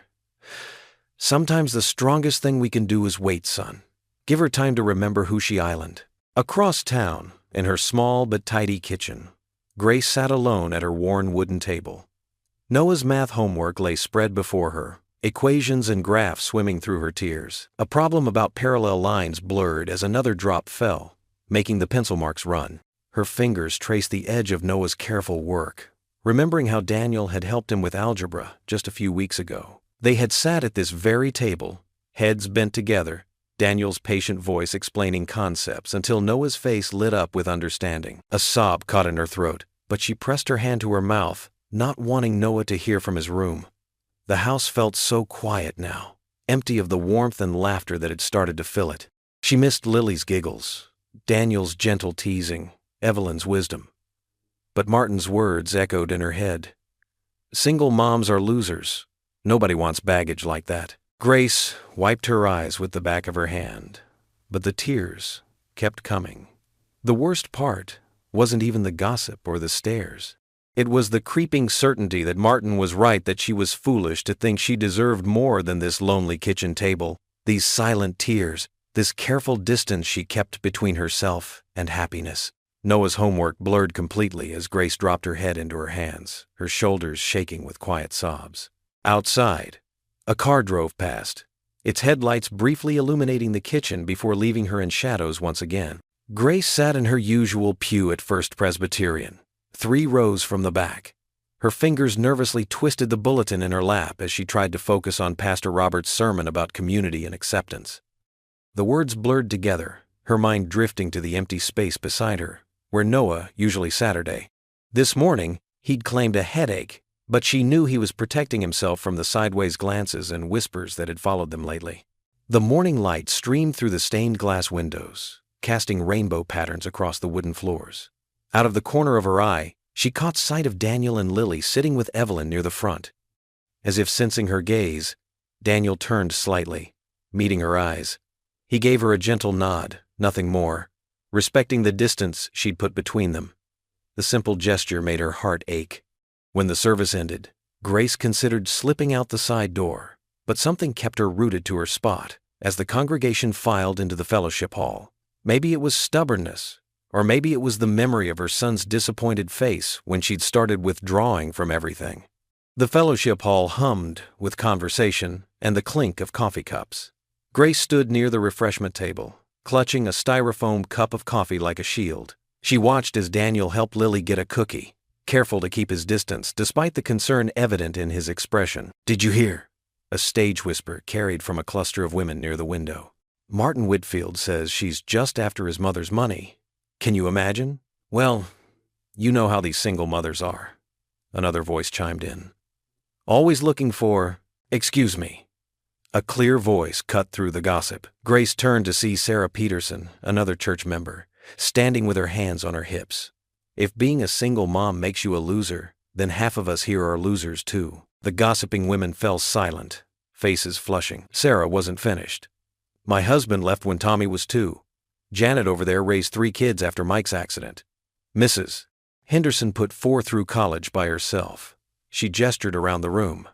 Sometimes the strongest thing we can do is wait, son. Give her time to remember who she island. Across town, in her small but tidy kitchen, Grace sat alone at her worn wooden table. Noah's math homework lay spread before her, equations and graphs swimming through her tears. A problem about parallel lines blurred as another drop fell, making the pencil marks run. Her fingers traced the edge of Noah's careful work, remembering how Daniel had helped him with algebra just a few weeks ago. They had sat at this very table, heads bent together, Daniel's patient voice explaining concepts until Noah's face lit up with understanding. A sob caught in her throat, but she pressed her hand to her mouth, not wanting Noah to hear from his room. The house felt so quiet now, empty of the warmth and laughter that had started to fill it. She missed Lily's giggles, Daniel's gentle teasing, Evelyn's wisdom. But Martin's words echoed in her head. Single moms are losers. Nobody wants baggage like that. Grace wiped her eyes with the back of her hand, but the tears kept coming. The worst part wasn't even the gossip or the stares. It was the creeping certainty that Martin was right, that she was foolish to think she deserved more than this lonely kitchen table, these silent tears, this careful distance she kept between herself and happiness. Noah's homework blurred completely as Grace dropped her head into her hands, her shoulders shaking with quiet sobs. Outside, a car drove past, its headlights briefly illuminating the kitchen before leaving her in shadows once again. Grace sat in her usual pew at First Presbyterian, 3 rows from the back. Her fingers nervously twisted the bulletin in her lap as she tried to focus on Pastor Robert's sermon about community and acceptance. The words blurred together, her mind drifting to the empty space beside her, where Noah usually Saturday. This morning, he'd claimed a headache, but she knew he was protecting himself from the sideways glances and whispers that had followed them lately. The morning light streamed through the stained glass windows, casting rainbow patterns across the wooden floors. Out of the corner of her eye, she caught sight of Daniel and Lily sitting with Evelyn near the front. As if sensing her gaze, Daniel turned slightly, meeting her eyes. He gave her a gentle nod, nothing more, respecting the distance she'd put between them. The simple gesture made her heart ache. When the service ended, Grace considered slipping out the side door, but something kept her rooted to her spot as the congregation filed into the fellowship hall. Maybe it was stubbornness, or maybe it was the memory of her son's disappointed face when she'd started withdrawing from everything. The fellowship hall hummed with conversation and the clink of coffee cups. Grace stood near the refreshment table, clutching a styrofoam cup of coffee like a shield. She watched as Daniel helped Lily get a cookie, careful to keep his distance despite the concern evident in his expression. "Did you hear?" A stage whisper carried from a cluster of women near the window. "Martin Whitfield says she's just after his mother's money. Can you imagine? Well, you know how these single mothers are." Another voice chimed in. "Always looking for, excuse me." A clear voice cut through the gossip. Grace turned to see Sarah Peterson, another church member, standing with her hands on her hips. If being a single mom makes you a loser, then half of us here are losers too. The gossiping women fell silent, faces flushing. Sarah wasn't finished. "My husband left when Tommy was 2. Janet over there raised 3 kids after Mike's accident. Mrs. Henderson put 4 through college by herself." She gestured around the room.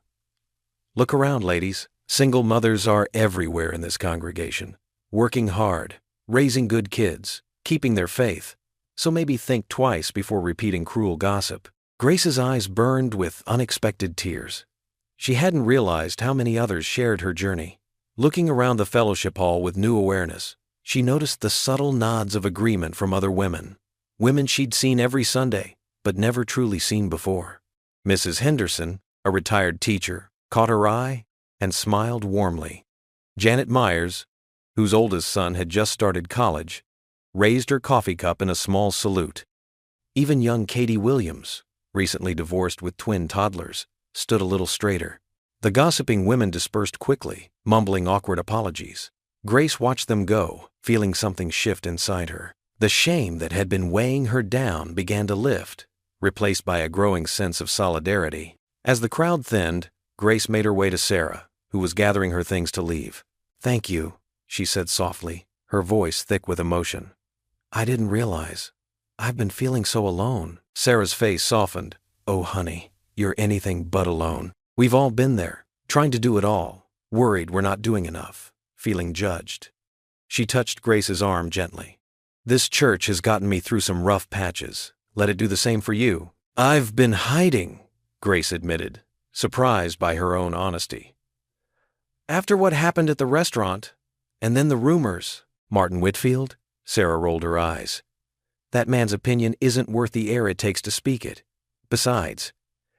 "Look around, ladies. Single mothers are everywhere in this congregation, working hard, raising good kids, keeping their faith. So maybe think twice before repeating cruel gossip." Grace's eyes burned with unexpected tears. She hadn't realized how many others shared her journey. Looking around the fellowship hall with new awareness, she noticed the subtle nods of agreement from other women. Women she'd seen every Sunday, but never truly seen before. Mrs. Henderson, a retired teacher, caught her eye and smiled warmly. Janet Myers, whose oldest son had just started college, raised her coffee cup in a small salute. Even young Katie Williams, recently divorced with twin toddlers, stood a little straighter. The gossiping women dispersed quickly, mumbling awkward apologies. Grace watched them go, feeling something shift inside her. The shame that had been weighing her down began to lift, replaced by a growing sense of solidarity. As the crowd thinned, Grace made her way to Sarah, who was gathering her things to leave. "Thank you," she said softly, her voice thick with emotion. "I didn't realize. I've been feeling so alone." Sarah's face softened. "Oh, honey, you're anything but alone. We've all been there, trying to do it all, worried we're not doing enough, feeling judged." She touched Grace's arm gently. "This church has gotten me through some rough patches. Let it do the same for you." "I've been hiding," Grace admitted, surprised by her own honesty. "After what happened at the restaurant, and then the rumors." "Martin Whitfield?" Sarah rolled her eyes. "That man's opinion isn't worth the air it takes to speak it. Besides,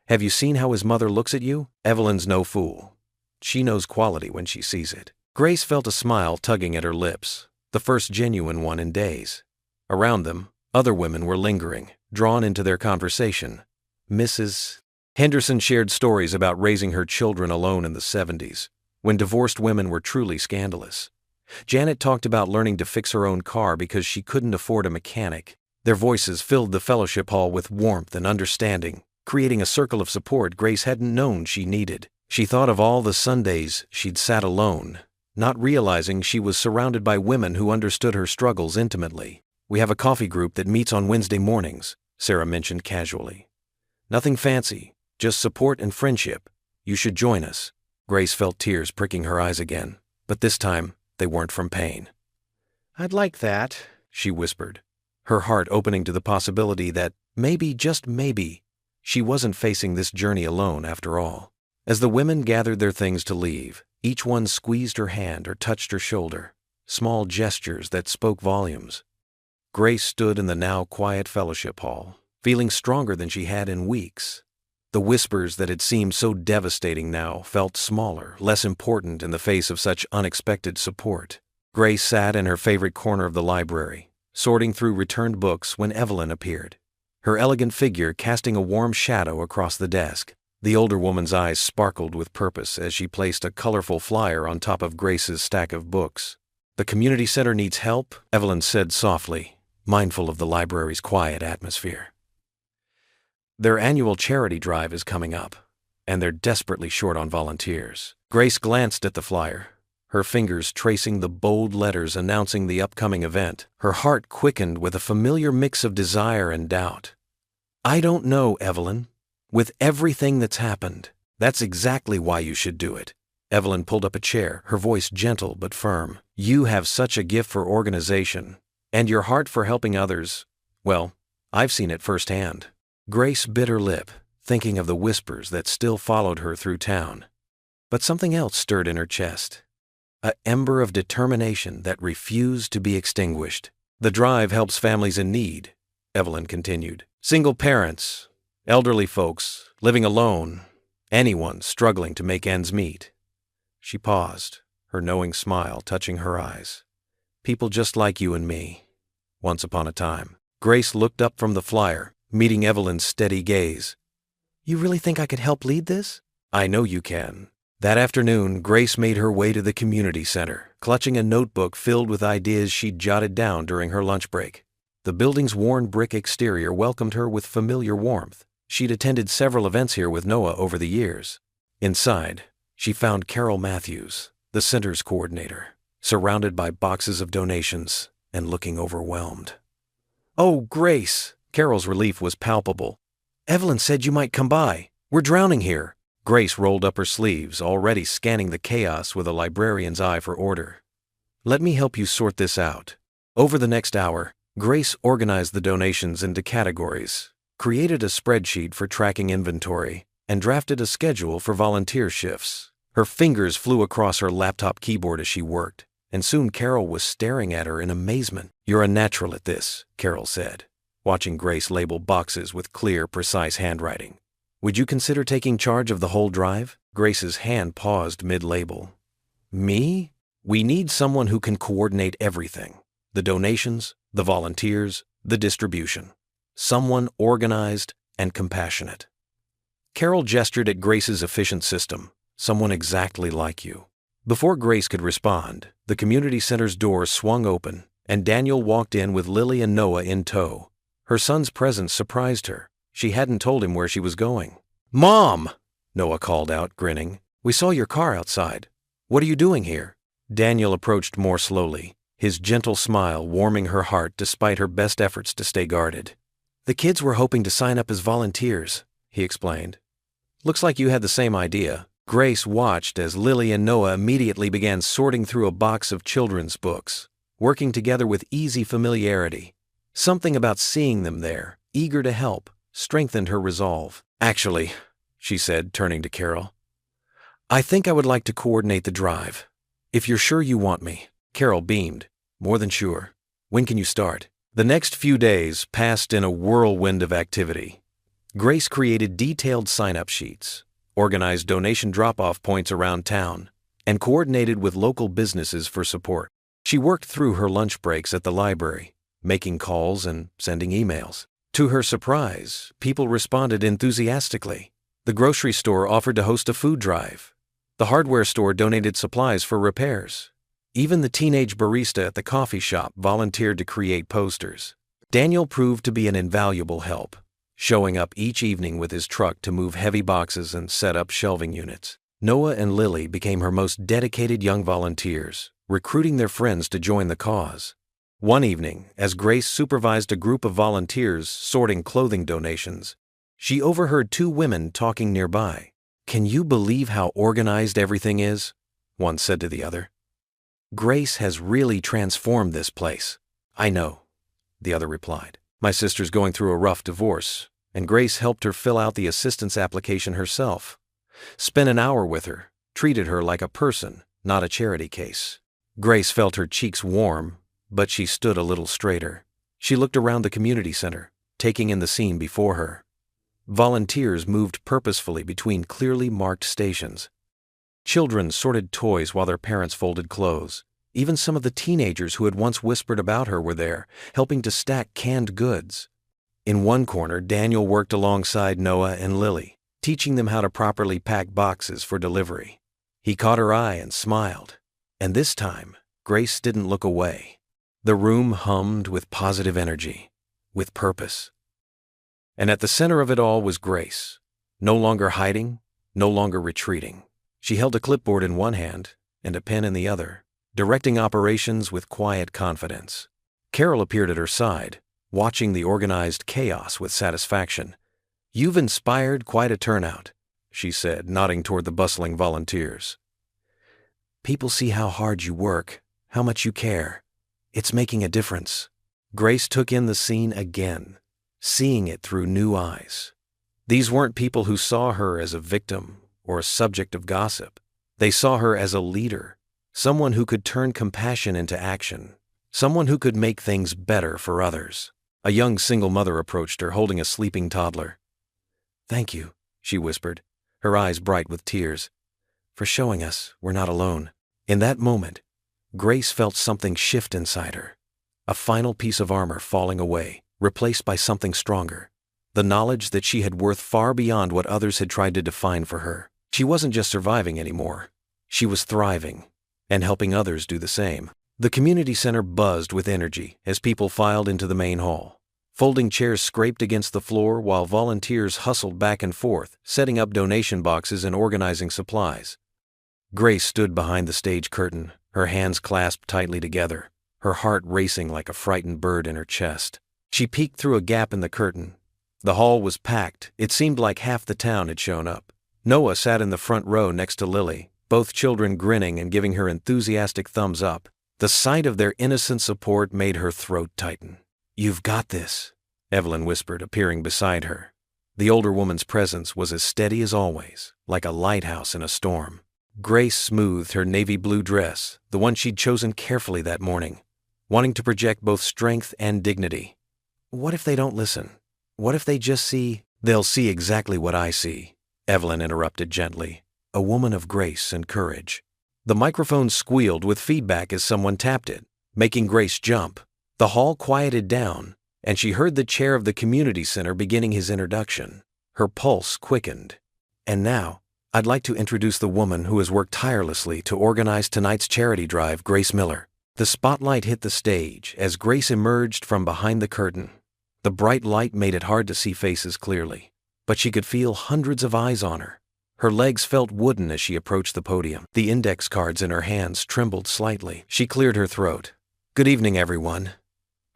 have you seen how his mother looks at you? Evelyn's no fool. She knows quality when she sees it." Grace felt a smile tugging at her lips, the first genuine one in days. Around them, other women were lingering, drawn into their conversation. Mrs. Henderson shared stories about raising her children alone in the 70s, when divorced women were truly scandalous. Janet talked about learning to fix her own car because she couldn't afford a mechanic. Their voices filled the fellowship hall with warmth and understanding, creating a circle of support Grace hadn't known she needed. She thought of all the Sundays she'd sat alone, not realizing she was surrounded by women who understood her struggles intimately. "We have a coffee group that meets on Wednesday mornings," Sarah mentioned casually. "Nothing fancy, just support and friendship. You should join us." Grace felt tears pricking her eyes again, but this time they weren't from pain. "I'd like that," she whispered, her heart opening to the possibility that maybe, just maybe, she wasn't facing this journey alone after all. As the women gathered their things to leave, Each one squeezed her hand or touched her shoulder, small gestures that spoke volumes. Grace stood in the now quiet fellowship hall, feeling stronger than she had in weeks. The whispers that had seemed so devastating now felt smaller, less important in the face of such unexpected support. Grace sat in her favorite corner of the library, sorting through returned books when Evelyn appeared, her elegant figure casting a warm shadow across the desk. The older woman's eyes sparkled with purpose as she placed a colorful flyer on top of Grace's stack of books. "The community center needs help," Evelyn said softly, mindful of the library's quiet atmosphere. "Their annual charity drive is coming up, and they're desperately short on volunteers." Grace glanced at the flyer, her fingers tracing the bold letters announcing the upcoming event. Her heart quickened with a familiar mix of desire and doubt. "I don't know, Evelyn. With everything that's happened, that's exactly why you should do it." Evelyn pulled up a chair, her voice gentle but firm. "You have such a gift for organization, and your heart for helping others. Well, I've seen it firsthand." Grace bit her lip, thinking of the whispers that still followed her through town. But something else stirred in her chest, an ember of determination that refused to be extinguished. "The drive helps families in need," Evelyn continued. "Single parents, elderly folks, living alone, anyone struggling to make ends meet." She paused, her knowing smile touching her eyes. "People just like you and me, once upon a time." Grace looked up from the flyer, meeting Evelyn's steady gaze. "You really think I could help lead this?" "I know you can." That afternoon, Grace made her way to the community center, clutching a notebook filled with ideas she'd jotted down during her lunch break. The building's worn brick exterior welcomed her with familiar warmth. She'd attended several events here with Noah over the years. Inside, she found Carol Matthews, the center's coordinator, surrounded by boxes of donations and looking overwhelmed. "Oh, Grace!" Carol's relief was palpable. "Evelyn said you might come by. We're drowning here." Grace rolled up her sleeves, already scanning the chaos with a librarian's eye for order. "Let me help you sort this out." Over the next hour, Grace organized the donations into categories, created a spreadsheet for tracking inventory, and drafted a schedule for volunteer shifts. Her fingers flew across her laptop keyboard as she worked, and soon Carol was staring at her in amazement. "You're a natural at this," Carol said, watching Grace label boxes with clear, precise handwriting. "Would you consider taking charge of the whole drive?" Grace's hand paused mid-label. "Me? We need someone who can coordinate everything. The donations, the volunteers, the distribution. Someone organized and compassionate." Carol gestured at Grace's efficient system. "Someone exactly like you." Before Grace could respond, the community center's door swung open, and Daniel walked in with Lily and Noah in tow. Her son's presence surprised her. She hadn't told him where she was going. "Mom!" Noah called out, grinning. "We saw your car outside. What are you doing here?" Daniel approached more slowly, his gentle smile warming her heart despite her best efforts to stay guarded. "The kids were hoping to sign up as volunteers," he explained. "Looks like you had the same idea." Grace watched as Lily and Noah immediately began sorting through a box of children's books, working together with easy familiarity. Something about seeing them there, eager to help, strengthened her resolve. "Actually," she said, turning to Carol, "I think I would like to coordinate the drive. If you're sure you want me." Carol beamed. "More than sure. When can you start?" The next few days passed in a whirlwind of activity. Grace created detailed sign-up sheets, organized donation drop-off points around town, and coordinated with local businesses for support. She worked through her lunch breaks at the library, making calls and sending emails. To her surprise, people responded enthusiastically. The grocery store offered to host a food drive. The hardware store donated supplies for repairs. Even the teenage barista at the coffee shop volunteered to create posters. Daniel proved to be an invaluable help, showing up each evening with his truck to move heavy boxes and set up shelving units. Noah and Lily became her most dedicated young volunteers, recruiting their friends to join the cause. One evening, as Grace supervised a group of volunteers sorting clothing donations, she overheard two women talking nearby. "Can you believe how organized everything is?" one said to the other. "Grace has really transformed this place." "I know," the other replied. "My sister's going through a rough divorce, and Grace helped her fill out the assistance application herself. Spent an hour with her, treated her like a person, not a charity case. Grace felt her cheeks warm, but she stood a little straighter. She looked around the community center, taking in the scene before her. Volunteers moved purposefully between clearly marked stations. Children sorted toys while their parents folded clothes. Even some of the teenagers who had once whispered about her were there, helping to stack canned goods. In one corner, Daniel worked alongside Noah and Lily, teaching them how to properly pack boxes for delivery. He caught her eye and smiled. And this time, Grace didn't look away. The room hummed with positive energy, with purpose. And at the center of it all was Grace, no longer hiding, no longer retreating. She held a clipboard in one hand and a pen in the other, directing operations with quiet confidence. Carol appeared at her side, watching the organized chaos with satisfaction. "You've inspired quite a turnout," she said, nodding toward the bustling volunteers. "People see how hard you work, how much you care. It's making a difference." Grace took in the scene again, seeing it through new eyes. These weren't people who saw her as a victim or a subject of gossip. They saw her as a leader, someone who could turn compassion into action, someone who could make things better for others. A young single mother approached her, holding a sleeping toddler. "Thank you," she whispered, her eyes bright with tears, "for showing us we're not alone." In that moment, Grace felt something shift inside her, a final piece of armor falling away, replaced by something stronger, the knowledge that she had worth far beyond what others had tried to define for her. She wasn't just surviving anymore. She was thriving, and helping others do the same. The community center buzzed with energy as people filed into the main hall. Folding chairs scraped against the floor while volunteers hustled back and forth, setting up donation boxes and organizing supplies. Grace stood behind the stage curtain, her hands clasped tightly together, her heart racing like a frightened bird in her chest. She peeked through a gap in the curtain. The hall was packed. It seemed like half the town had shown up. Noah sat in the front row next to Lily, both children grinning and giving her enthusiastic thumbs up. The sight of their innocent support made her throat tighten. "You've got this," Evelyn whispered, appearing beside her. The older woman's presence was as steady as always, like a lighthouse in a storm. Grace smoothed her navy blue dress, the one she'd chosen carefully that morning, wanting to project both strength and dignity. "What if they don't listen? What if they just see—" "They'll see exactly what I see," Evelyn interrupted gently, a woman of grace and courage. The microphone squealed with feedback as someone tapped it, making Grace jump. The hall quieted down, and she heard the chair of the community center beginning his introduction. Her pulse quickened. "And now, I'd like to introduce the woman who has worked tirelessly to organize tonight's charity drive, Grace Miller." The spotlight hit the stage as Grace emerged from behind the curtain. The bright light made it hard to see faces clearly, but she could feel hundreds of eyes on her. Her legs felt wooden as she approached the podium. The index cards in her hands trembled slightly. She cleared her throat. "Good evening, everyone."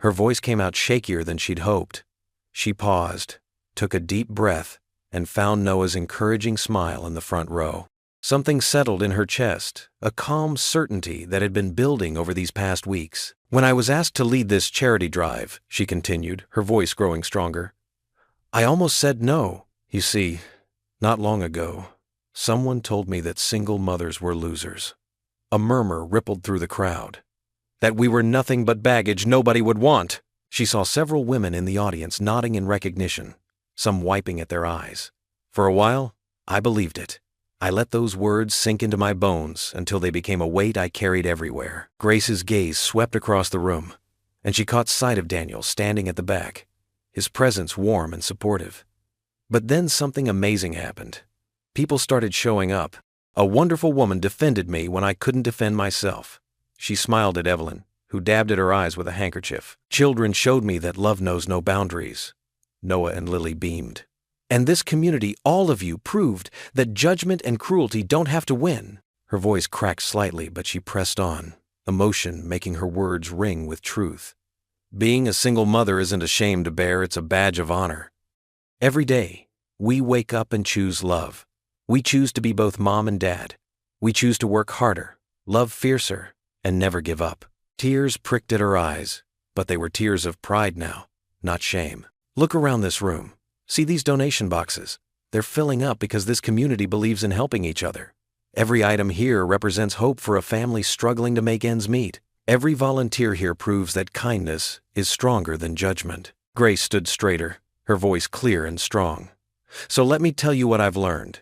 Her voice came out shakier than she'd hoped. She paused, took a deep breath, and found Noah's encouraging smile in the front row. Something settled in her chest, a calm certainty that had been building over these past weeks. "When I was asked to lead this charity drive," she continued, her voice growing stronger, "I almost said no. You see, not long ago, someone told me that single mothers were losers." A murmur rippled through the crowd. "That we were nothing but baggage nobody would want." She saw several women in the audience nodding in recognition, some wiping at their eyes. For a while, I believed it. I let those words sink into my bones until they became a weight I carried everywhere. Grace's gaze swept across the room, and she caught sight of Daniel standing at the back, his presence warm and supportive. But then something amazing happened. People started showing up. A wonderful woman defended me when I couldn't defend myself. She smiled at Evelyn, who dabbed at her eyes with a handkerchief. Children showed me that love knows no boundaries. Noah and Lily beamed. And this community, all of you, proved that judgment and cruelty don't have to win. Her voice cracked slightly, but she pressed on, emotion making her words ring with truth. Being a single mother isn't a shame to bear, it's a badge of honor. Every day, we wake up and choose love. We choose to be both mom and dad. We choose to work harder, love fiercer, and never give up. Tears pricked at her eyes, but they were tears of pride now, not shame. Look around this room. See these donation boxes. They're filling up because this community believes in helping each other. Every item here represents hope for a family struggling to make ends meet. Every volunteer here proves that kindness is stronger than judgment. Grace stood straighter, her voice clear and strong. So let me tell you what I've learned.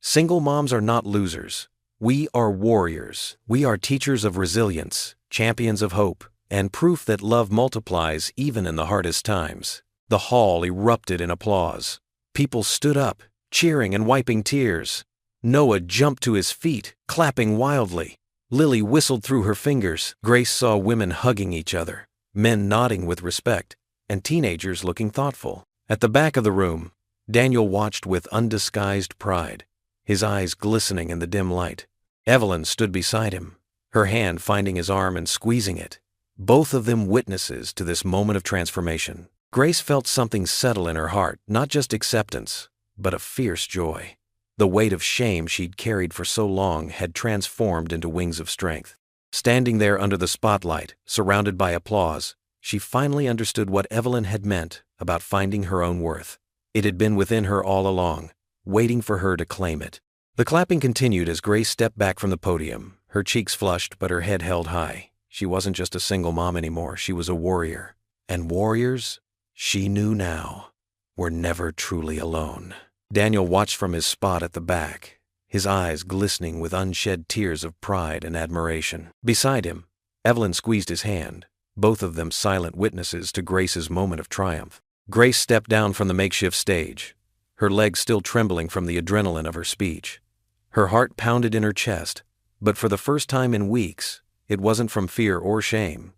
Single moms are not losers. We are warriors. We are teachers of resilience, champions of hope, and proof that love multiplies even in the hardest times. The hall erupted in applause. People stood up, cheering and wiping tears. Noah jumped to his feet, clapping wildly. Lily whistled through her fingers. Grace saw women hugging each other, men nodding with respect, and teenagers looking thoughtful. At the back of the room, Daniel watched with undisguised pride, his eyes glistening in the dim light. Evelyn stood beside him, her hand finding his arm and squeezing it, both of them witnesses to this moment of transformation. Grace felt something settle in her heart, not just acceptance, but a fierce joy. The weight of shame she'd carried for so long had transformed into wings of strength. Standing there under the spotlight, surrounded by applause, she finally understood what Evelyn had meant about finding her own worth. It had been within her all along, waiting for her to claim it. The clapping continued as Grace stepped back from the podium, her cheeks flushed but her head held high. She wasn't just a single mom anymore, she was a warrior. And warriors, she knew now, were never truly alone. Daniel watched from his spot at the back, his eyes glistening with unshed tears of pride and admiration. Beside him, Evelyn squeezed his hand, both of them silent witnesses to Grace's moment of triumph. Grace stepped down from the makeshift stage, her legs still trembling from the adrenaline of her speech. Her heart pounded in her chest, but for the first time in weeks, it wasn't from fear or shame.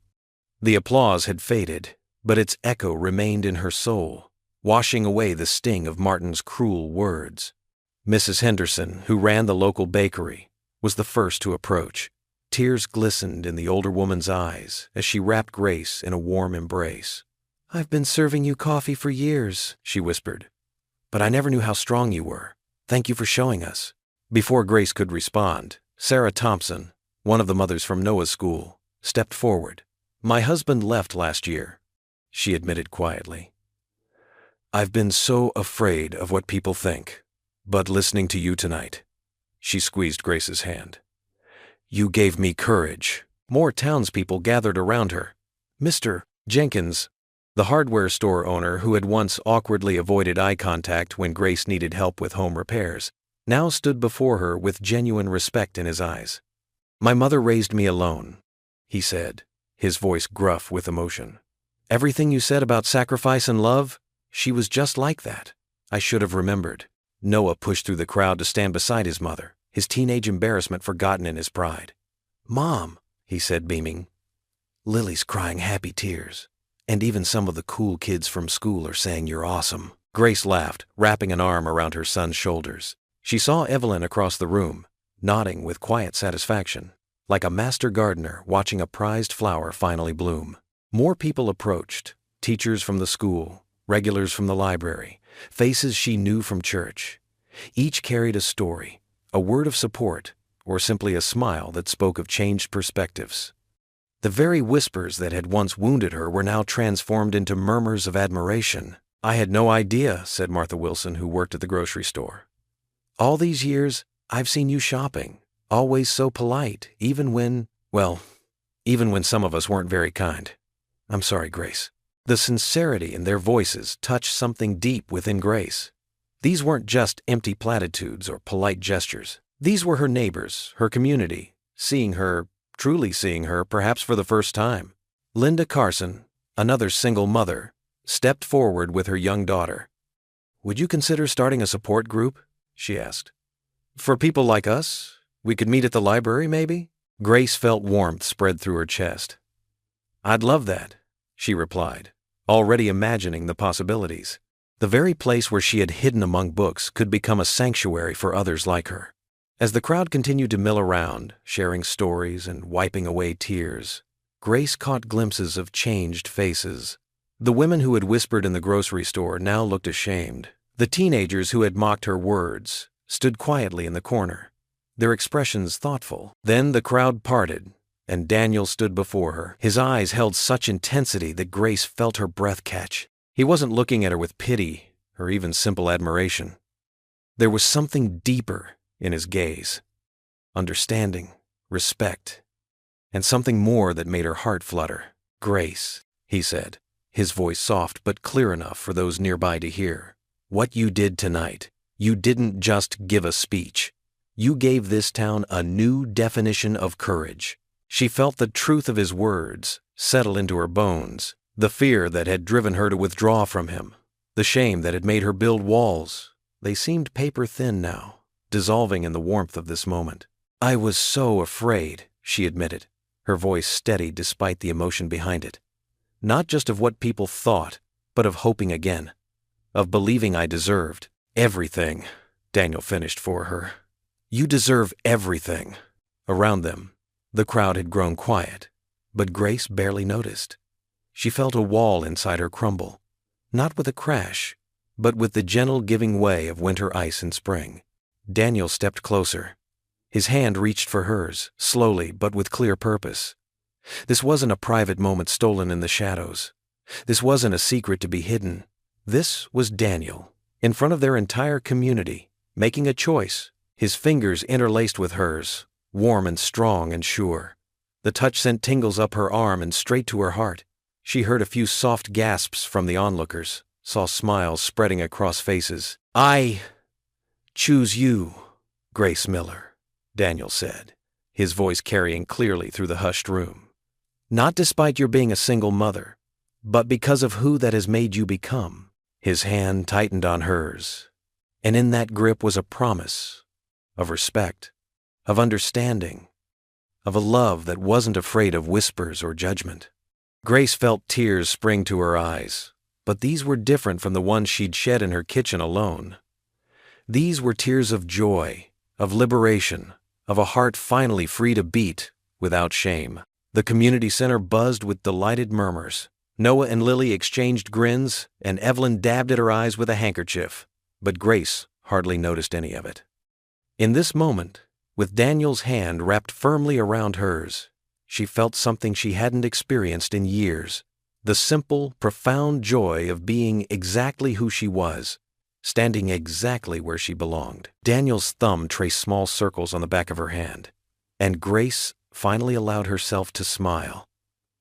The applause had faded, but its echo remained in her soul, washing away the sting of Martin's cruel words. Mrs. Henderson, who ran the local bakery, was the first to approach. Tears glistened in the older woman's eyes as she wrapped Grace in a warm embrace. "I've been serving you coffee for years," she whispered, "but I never knew how strong you were. Thank you for showing us." Before Grace could respond, Sarah Thompson, one of the mothers from Noah's school, stepped forward. "My husband left last year," she admitted quietly. "I've been so afraid of what people think, but listening to you tonight," she squeezed Grace's hand, "you gave me courage." More townspeople gathered around her. Mr. Jenkins, the hardware store owner who had once awkwardly avoided eye contact when Grace needed help with home repairs, now stood before her with genuine respect in his eyes. "My mother raised me alone," he said, his voice gruff with emotion. "Everything you said about sacrifice and love, she was just like that. I should have remembered." Noah pushed through the crowd to stand beside his mother, his teenage embarrassment forgotten in his pride. "Mom," he said, beaming, "Lily's crying happy tears, and even some of the cool kids from school are saying you're awesome." Grace laughed, wrapping an arm around her son's shoulders. She saw Evelyn across the room, nodding with quiet satisfaction, like a master gardener watching a prized flower finally bloom. More people approached, teachers from the school, regulars from the library, faces she knew from church. Each carried a story, a word of support, or simply a smile that spoke of changed perspectives. The very whispers that had once wounded her were now transformed into murmurs of admiration. "I had no idea," said Martha Wilson, who worked at the grocery store. "All these years, I've seen you shopping, always so polite, even when some of us weren't very kind. I'm sorry, Grace." The sincerity in their voices touched something deep within Grace. These weren't just empty platitudes or polite gestures. These were her neighbors, her community, truly seeing her, perhaps for the first time. Linda Carson, another single mother, stepped forward with her young daughter. "Would you consider starting a support group?" she asked. "For people like us? We could meet at the library, maybe?" Grace felt warmth spread through her chest. "I'd love that," she replied, already imagining the possibilities. The very place where she had hidden among books could become a sanctuary for others like her. As the crowd continued to mill around, sharing stories and wiping away tears, Grace caught glimpses of changed faces. The women who had whispered in the grocery store now looked ashamed. The teenagers who had mocked her words stood quietly in the corner, their expressions thoughtful. Then the crowd parted, and Daniel stood before her. His eyes held such intensity that Grace felt her breath catch. He wasn't looking at her with pity or even simple admiration. There was something deeper in his gaze. understanding, respect, and something more that made her heart flutter. "Grace," he said, his voice soft but clear enough for those nearby to hear. "What you did tonight, you didn't just give a speech. You gave this town a new definition of courage." She felt the truth of his words settle into her bones, the fear that had driven her to withdraw from him, the shame that had made her build walls. They seemed paper thin now, dissolving in the warmth of this moment. "I was so afraid," she admitted, her voice steady despite the emotion behind it. "Not just of what people thought, but of hoping again, of believing I deserved everything," Daniel finished for her. "You deserve everything." Around them, the crowd had grown quiet, but Grace barely noticed. She felt a wall inside her crumble, not with a crash, but with the gentle giving way of winter ice in spring. Daniel stepped closer. His hand reached for hers, slowly but with clear purpose. This wasn't a private moment stolen in the shadows. This wasn't a secret to be hidden. This was Daniel, in front of their entire community, making a choice, his fingers interlaced with hers, warm and strong and sure. The touch sent tingles up her arm and straight to her heart. She heard a few soft gasps from the onlookers, saw smiles spreading across faces. "I choose you, Grace Miller," Daniel said, his voice carrying clearly through the hushed room. "Not despite your being a single mother, but because of who that has made you become." His hand tightened on hers, and in that grip was a promise of respect, of understanding, of a love that wasn't afraid of whispers or judgment. Grace felt tears spring to her eyes, but these were different from the ones she'd shed in her kitchen alone. These were tears of joy, of liberation, of a heart finally free to beat without shame. The community center buzzed with delighted murmurs. Noah and Lily exchanged grins, and Evelyn dabbed at her eyes with a handkerchief, but Grace hardly noticed any of it. In this moment, with Daniel's hand wrapped firmly around hers, she felt something she hadn't experienced in years, the simple, profound joy of being exactly who she was, standing exactly where she belonged. Daniel's thumb traced small circles on the back of her hand, and Grace finally allowed herself to smile.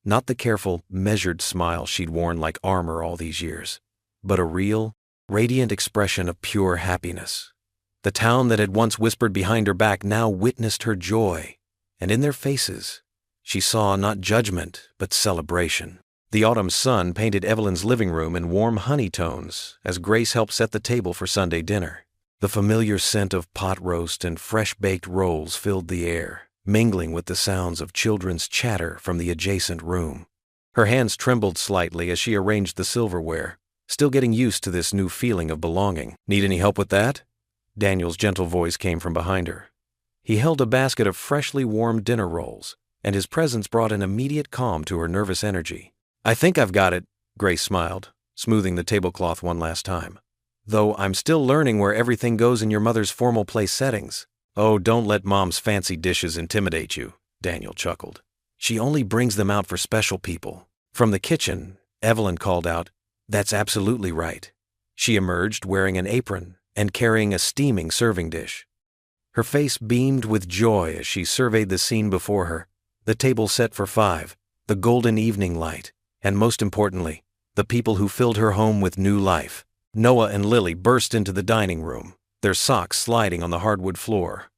Not the careful, measured smile she'd worn like armor all these years, but a real, radiant expression of pure happiness. The town that had once whispered behind her back now witnessed her joy, and in their faces, she saw not judgment, but celebration. The autumn sun painted Evelyn's living room in warm honey tones as Grace helped set the table for Sunday dinner. The familiar scent of pot roast and fresh-baked rolls filled the air, mingling with the sounds of children's chatter from the adjacent room. Her hands trembled slightly as she arranged the silverware, still getting used to this new feeling of belonging. "Need any help with that?" Daniel's gentle voice came from behind her. He held a basket of freshly warmed dinner rolls, and his presence brought an immediate calm to her nervous energy. "I think I've got it," Grace smiled, smoothing the tablecloth one last time. "Though I'm still learning where everything goes in your mother's formal place settings." "Oh, don't let Mom's fancy dishes intimidate you," Daniel chuckled. "She only brings them out for special people." From the kitchen, Evelyn called out, "That's absolutely right." She emerged wearing an apron and carrying a steaming serving dish. Her face beamed with joy as she surveyed the scene before her, the table set for 5, the golden evening light, and most importantly, the people who filled her home with new life. Noah and Lily burst into the dining room, their socks sliding on the hardwood floor.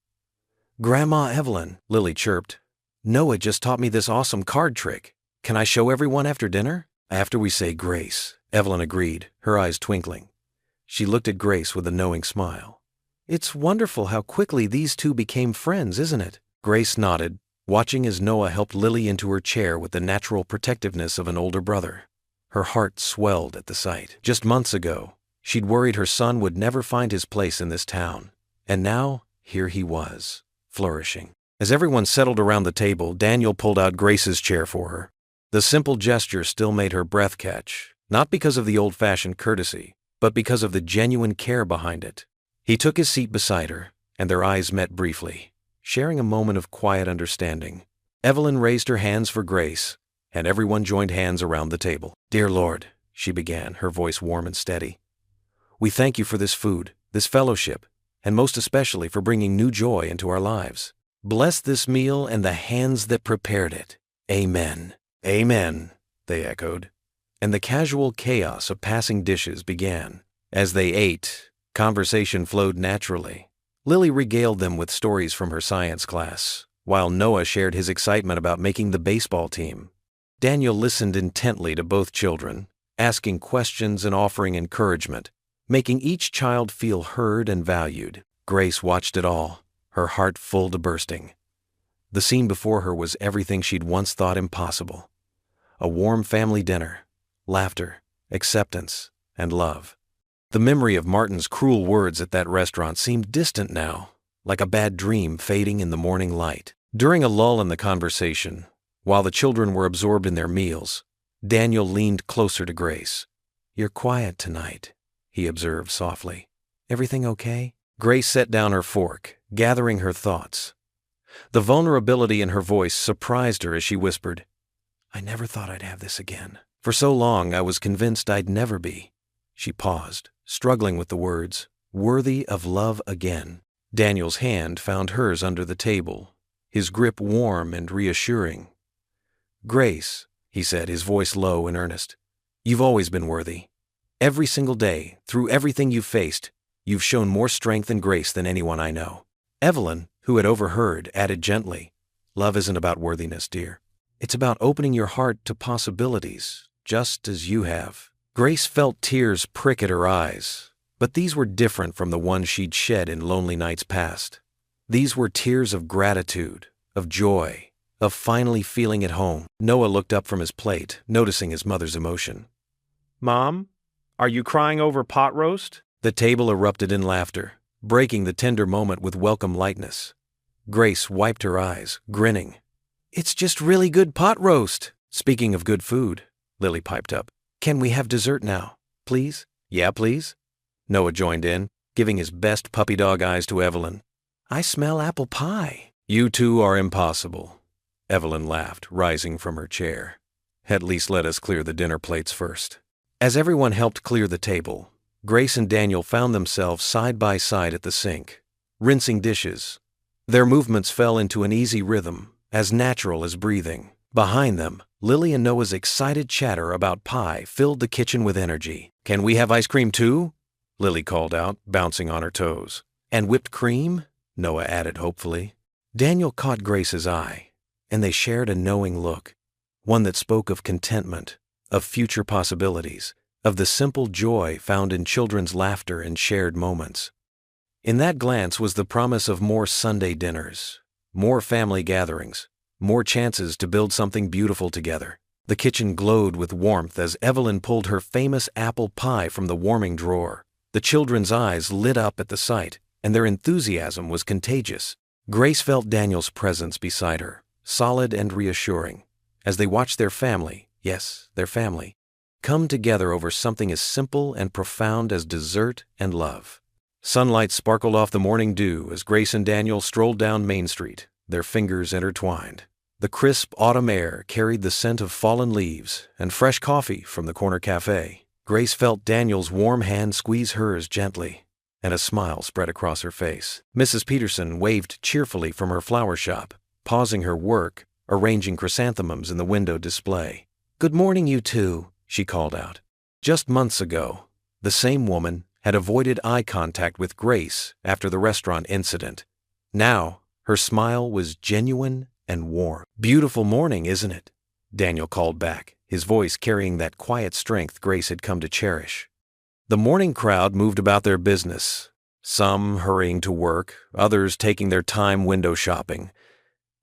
"Grandma Evelyn," Lily chirped, "Noah just taught me this awesome card trick. Can I show everyone after dinner?" "After we say grace," Evelyn agreed, her eyes twinkling. She looked at Grace with a knowing smile. "It's wonderful how quickly these two became friends, isn't it?" Grace nodded, watching as Noah helped Lily into her chair with the natural protectiveness of an older brother. Her heart swelled at the sight. Just months ago, she'd worried her son would never find his place in this town, and now here he was, flourishing. As everyone settled around the table, Daniel pulled out Grace's chair for her. The simple gesture still made her breath catch, not because of the old-fashioned courtesy, but because of the genuine care behind it. He took his seat beside her, and their eyes met briefly, sharing a moment of quiet understanding. Evelyn raised her hands for grace, and everyone joined hands around the table. "Dear Lord," she began, her voice warm and steady, "we thank you for this food, this fellowship, and most especially for bringing new joy into our lives. Bless this meal and the hands that prepared it. Amen. Amen, they echoed. And the casual chaos of passing dishes began. As they ate, conversation flowed naturally. Lily regaled them with stories from her science class, while Noah shared his excitement about making the baseball team. Daniel listened intently to both children, asking questions and offering encouragement, making each child feel heard and valued. Grace watched it all, her heart full to bursting. The scene before her was everything she'd once thought impossible. A warm family dinner, laughter, acceptance, and love. The memory of Martin's cruel words at that restaurant seemed distant now, like a bad dream fading in the morning light. During a lull in the conversation, while the children were absorbed in their meals, Daniel leaned closer to Grace. "You're quiet tonight," he observed softly. "Everything okay?" Grace set down her fork, gathering her thoughts. The vulnerability in her voice surprised her as she whispered, "I never thought I'd have this again. For so long I was convinced I'd never be." She paused, struggling with the words, "worthy of love again." Daniel's hand found hers under the table, his grip warm and reassuring. "Grace," he said, his voice low and earnest, "you've always been worthy. Every single day, through everything you've faced, you've shown more strength and grace than anyone I know." Evelyn, who had overheard, added gently, "Love isn't about worthiness, dear. It's about opening your heart to possibilities, just as you have." Grace felt tears prick at her eyes, but these were different from the ones she'd shed in lonely nights past. These were tears of gratitude, of joy, of finally feeling at home. Noah looked up from his plate, noticing his mother's emotion. "Mom, are you crying over pot roast?" The table erupted in laughter, breaking the tender moment with welcome lightness. Grace wiped her eyes, grinning. "It's just really good pot roast." "Speaking of good food," Lily piped up, "can we have dessert now, please?" "Yeah, please." Noah joined in, giving his best puppy dog eyes to Evelyn. "I smell apple pie." "You two are impossible," Evelyn laughed, rising from her chair. "At least let us clear the dinner plates first." As everyone helped clear the table, Grace and Daniel found themselves side by side at the sink, rinsing dishes. Their movements fell into an easy rhythm, as natural as breathing. Behind them, Lily and Noah's excited chatter about pie filled the kitchen with energy. "Can we have ice cream too?" Lily called out, bouncing on her toes. "And whipped cream?" Noah added hopefully. Daniel caught Grace's eye, and they shared a knowing look, one that spoke of contentment, of future possibilities, of the simple joy found in children's laughter and shared moments. In that glance was the promise of more Sunday dinners, more family gatherings, more chances to build something beautiful together. The kitchen glowed with warmth as Evelyn pulled her famous apple pie from the warming drawer. The children's eyes lit up at the sight, and their enthusiasm was contagious. Grace felt Daniel's presence beside her, solid and reassuring, as they watched their family, yes, their family, come together over something as simple and profound as dessert and love. Sunlight sparkled off the morning dew as Grace and Daniel strolled down Main Street, their fingers intertwined. The crisp autumn air carried the scent of fallen leaves and fresh coffee from the corner cafe. Grace felt Daniel's warm hand squeeze hers gently, and a smile spread across her face. Mrs. Peterson waved cheerfully from her flower shop, pausing her work, arranging chrysanthemums in the window display. "Good morning, you two," she called out. Just months ago, the same woman had avoided eye contact with Grace after the restaurant incident. Now, her smile was genuine and warm. "Beautiful morning, isn't it?" Daniel called back, his voice carrying that quiet strength Grace had come to cherish. The morning crowd moved about their business, some hurrying to work, others taking their time window shopping.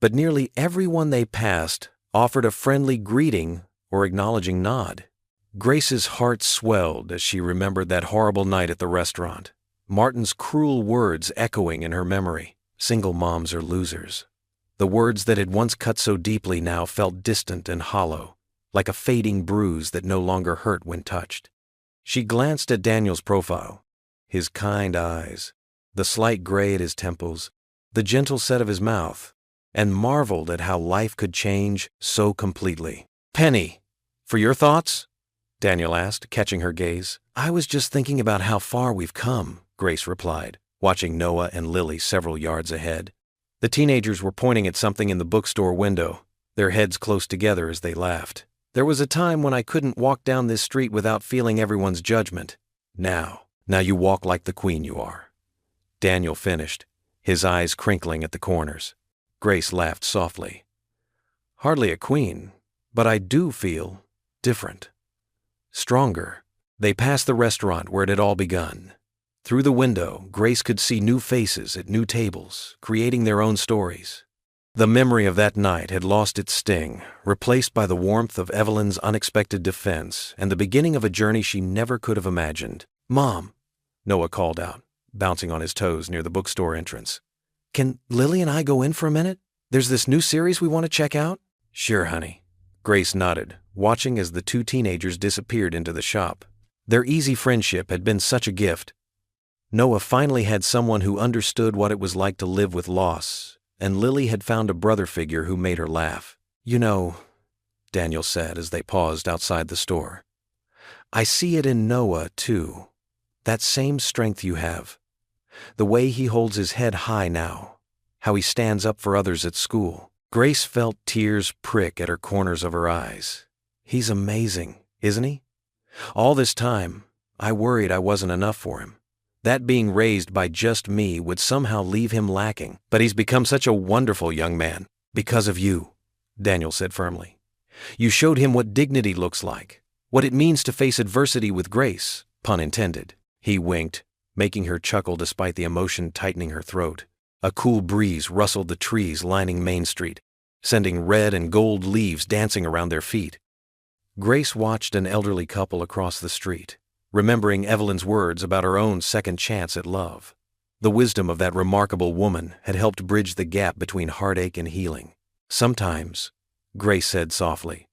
But nearly everyone they passed offered a friendly greeting or acknowledging nod. Grace's heart swelled as she remembered that horrible night at the restaurant, Martin's cruel words echoing in her memory. "Single moms are losers." The words that had once cut so deeply now felt distant and hollow, like a fading bruise that no longer hurt when touched. She glanced at Daniel's profile, his kind eyes, the slight gray at his temples, the gentle set of his mouth, and marveled at how life could change so completely. "Penny, for your thoughts?" Daniel asked, catching her gaze. "I was just thinking about how far we've come," Grace replied, watching Noah and Lily several yards ahead. The teenagers were pointing at something in the bookstore window, their heads close together as they laughed. There was a time when I couldn't walk down this street without feeling everyone's judgment. Now you walk like the queen you are. Daniel finished, his eyes crinkling at the corners. Grace laughed softly. Hardly a queen, but I do feel different. Stronger. They passed the restaurant where it had all begun. Through the window, Grace could see new faces at new tables, creating their own stories. The memory of that night had lost its sting, replaced by the warmth of Evelyn's unexpected defense and the beginning of a journey she never could have imagined. "Mom," Noah called out, bouncing on his toes near the bookstore entrance. "Can Lily and I go in for a minute? There's this new series we want to check out." "Sure, honey." Grace nodded, watching as the two teenagers disappeared into the shop. Their easy friendship had been such a gift. Noah finally had someone who understood what it was like to live with loss, and Lily had found a brother figure who made her laugh. "You know," Daniel said as they paused outside the store, "I see it in Noah, too. That same strength you have. The way he holds his head high now. How he stands up for others at school." Grace felt tears prick at her corners of her eyes. "He's amazing, isn't he? All this time, I worried I wasn't enough for him. That being raised by just me would somehow leave him lacking. But he's become such a wonderful young man. Because of you," Daniel said firmly. "You showed him what dignity looks like, what it means to face adversity with grace, pun intended." He winked, making her chuckle despite the emotion tightening her throat. A cool breeze rustled the trees lining Main Street, sending red and gold leaves dancing around their feet. Grace watched an elderly couple across the street, remembering Evelyn's words about her own second chance at love. The wisdom of that remarkable woman had helped bridge the gap between heartache and healing. "Sometimes," Grace said softly,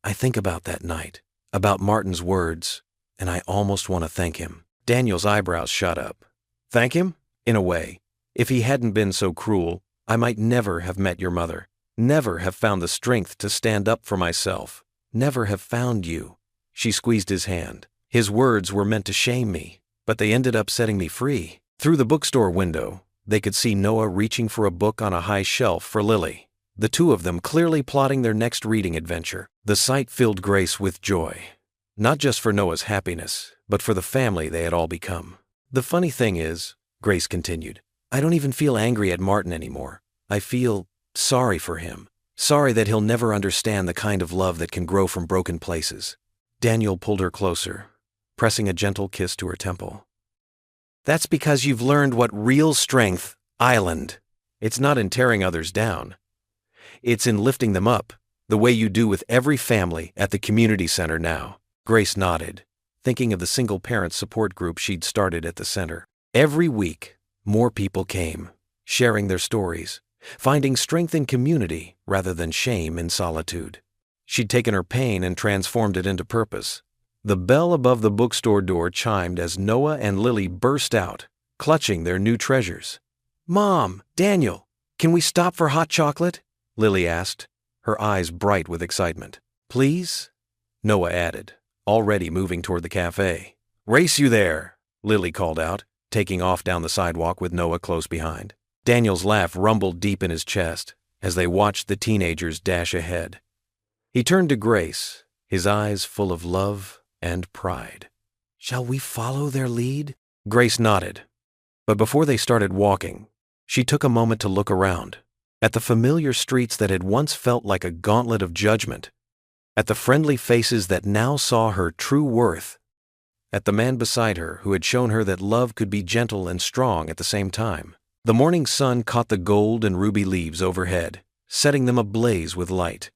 "I think about that night, about Martin's words, and I almost want to thank him." Daniel's eyebrows shot up. "Thank him? In a way. If he hadn't been so cruel, I might never have met your mother, never have found the strength to stand up for myself, never have found you." She squeezed his hand. "His words were meant to shame me, but they ended up setting me free." Through the bookstore window, they could see Noah reaching for a book on a high shelf for Lily, the two of them clearly plotting their next reading adventure. The sight filled Grace with joy, not just for Noah's happiness, but for the family they had all become. "The funny thing is," Grace continued, "I don't even feel angry at Martin anymore. I feel sorry for him. Sorry that he'll never understand the kind of love that can grow from broken places." Daniel pulled her closer, pressing a gentle kiss to her temple. "That's because you've learned what real strength, Island. It's not in tearing others down. It's in lifting them up, the way you do with every family at the community center now." Grace nodded, thinking of the single-parent support group she'd started at the center. Every week, more people came, sharing their stories, finding strength in community rather than shame in solitude. She'd taken her pain and transformed it into purpose. The bell above the bookstore door chimed as Noah and Lily burst out, clutching their new treasures. "Mom, Daniel, can we stop for hot chocolate?" Lily asked, her eyes bright with excitement. "Please?" Noah added, already moving toward the cafe. "Race you there," Lily called out, taking off down the sidewalk with Noah close behind. Daniel's laugh rumbled deep in his chest as they watched the teenagers dash ahead. He turned to Grace, his eyes full of love and pride. "Shall we follow their lead?" Grace nodded. But before they started walking, she took a moment to look around, at the familiar streets that had once felt like a gauntlet of judgment, at the friendly faces that now saw her true worth, at the man beside her who had shown her that love could be gentle and strong at the same time. The morning sun caught the gold and ruby leaves overhead, setting them ablaze with light.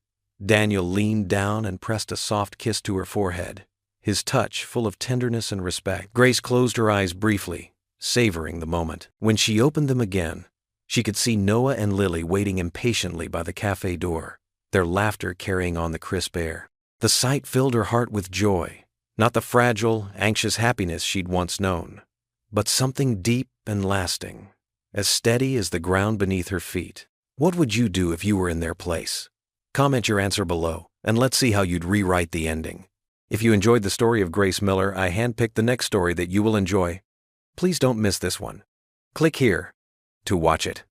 Daniel leaned down and pressed a soft kiss to her forehead, his touch full of tenderness and respect. Grace closed her eyes briefly, savoring the moment. When she opened them again, she could see Noah and Lily waiting impatiently by the cafe door, their laughter carrying on the crisp air. The sight filled her heart with joy, not the fragile, anxious happiness she'd once known, but something deep and lasting, as steady as the ground beneath her feet. What would you do if you were in their place? Comment your answer below, and let's see how you'd rewrite the ending. If you enjoyed the story of Grace Miller, I handpicked the next story that you will enjoy. Please don't miss this one. Click here to watch it.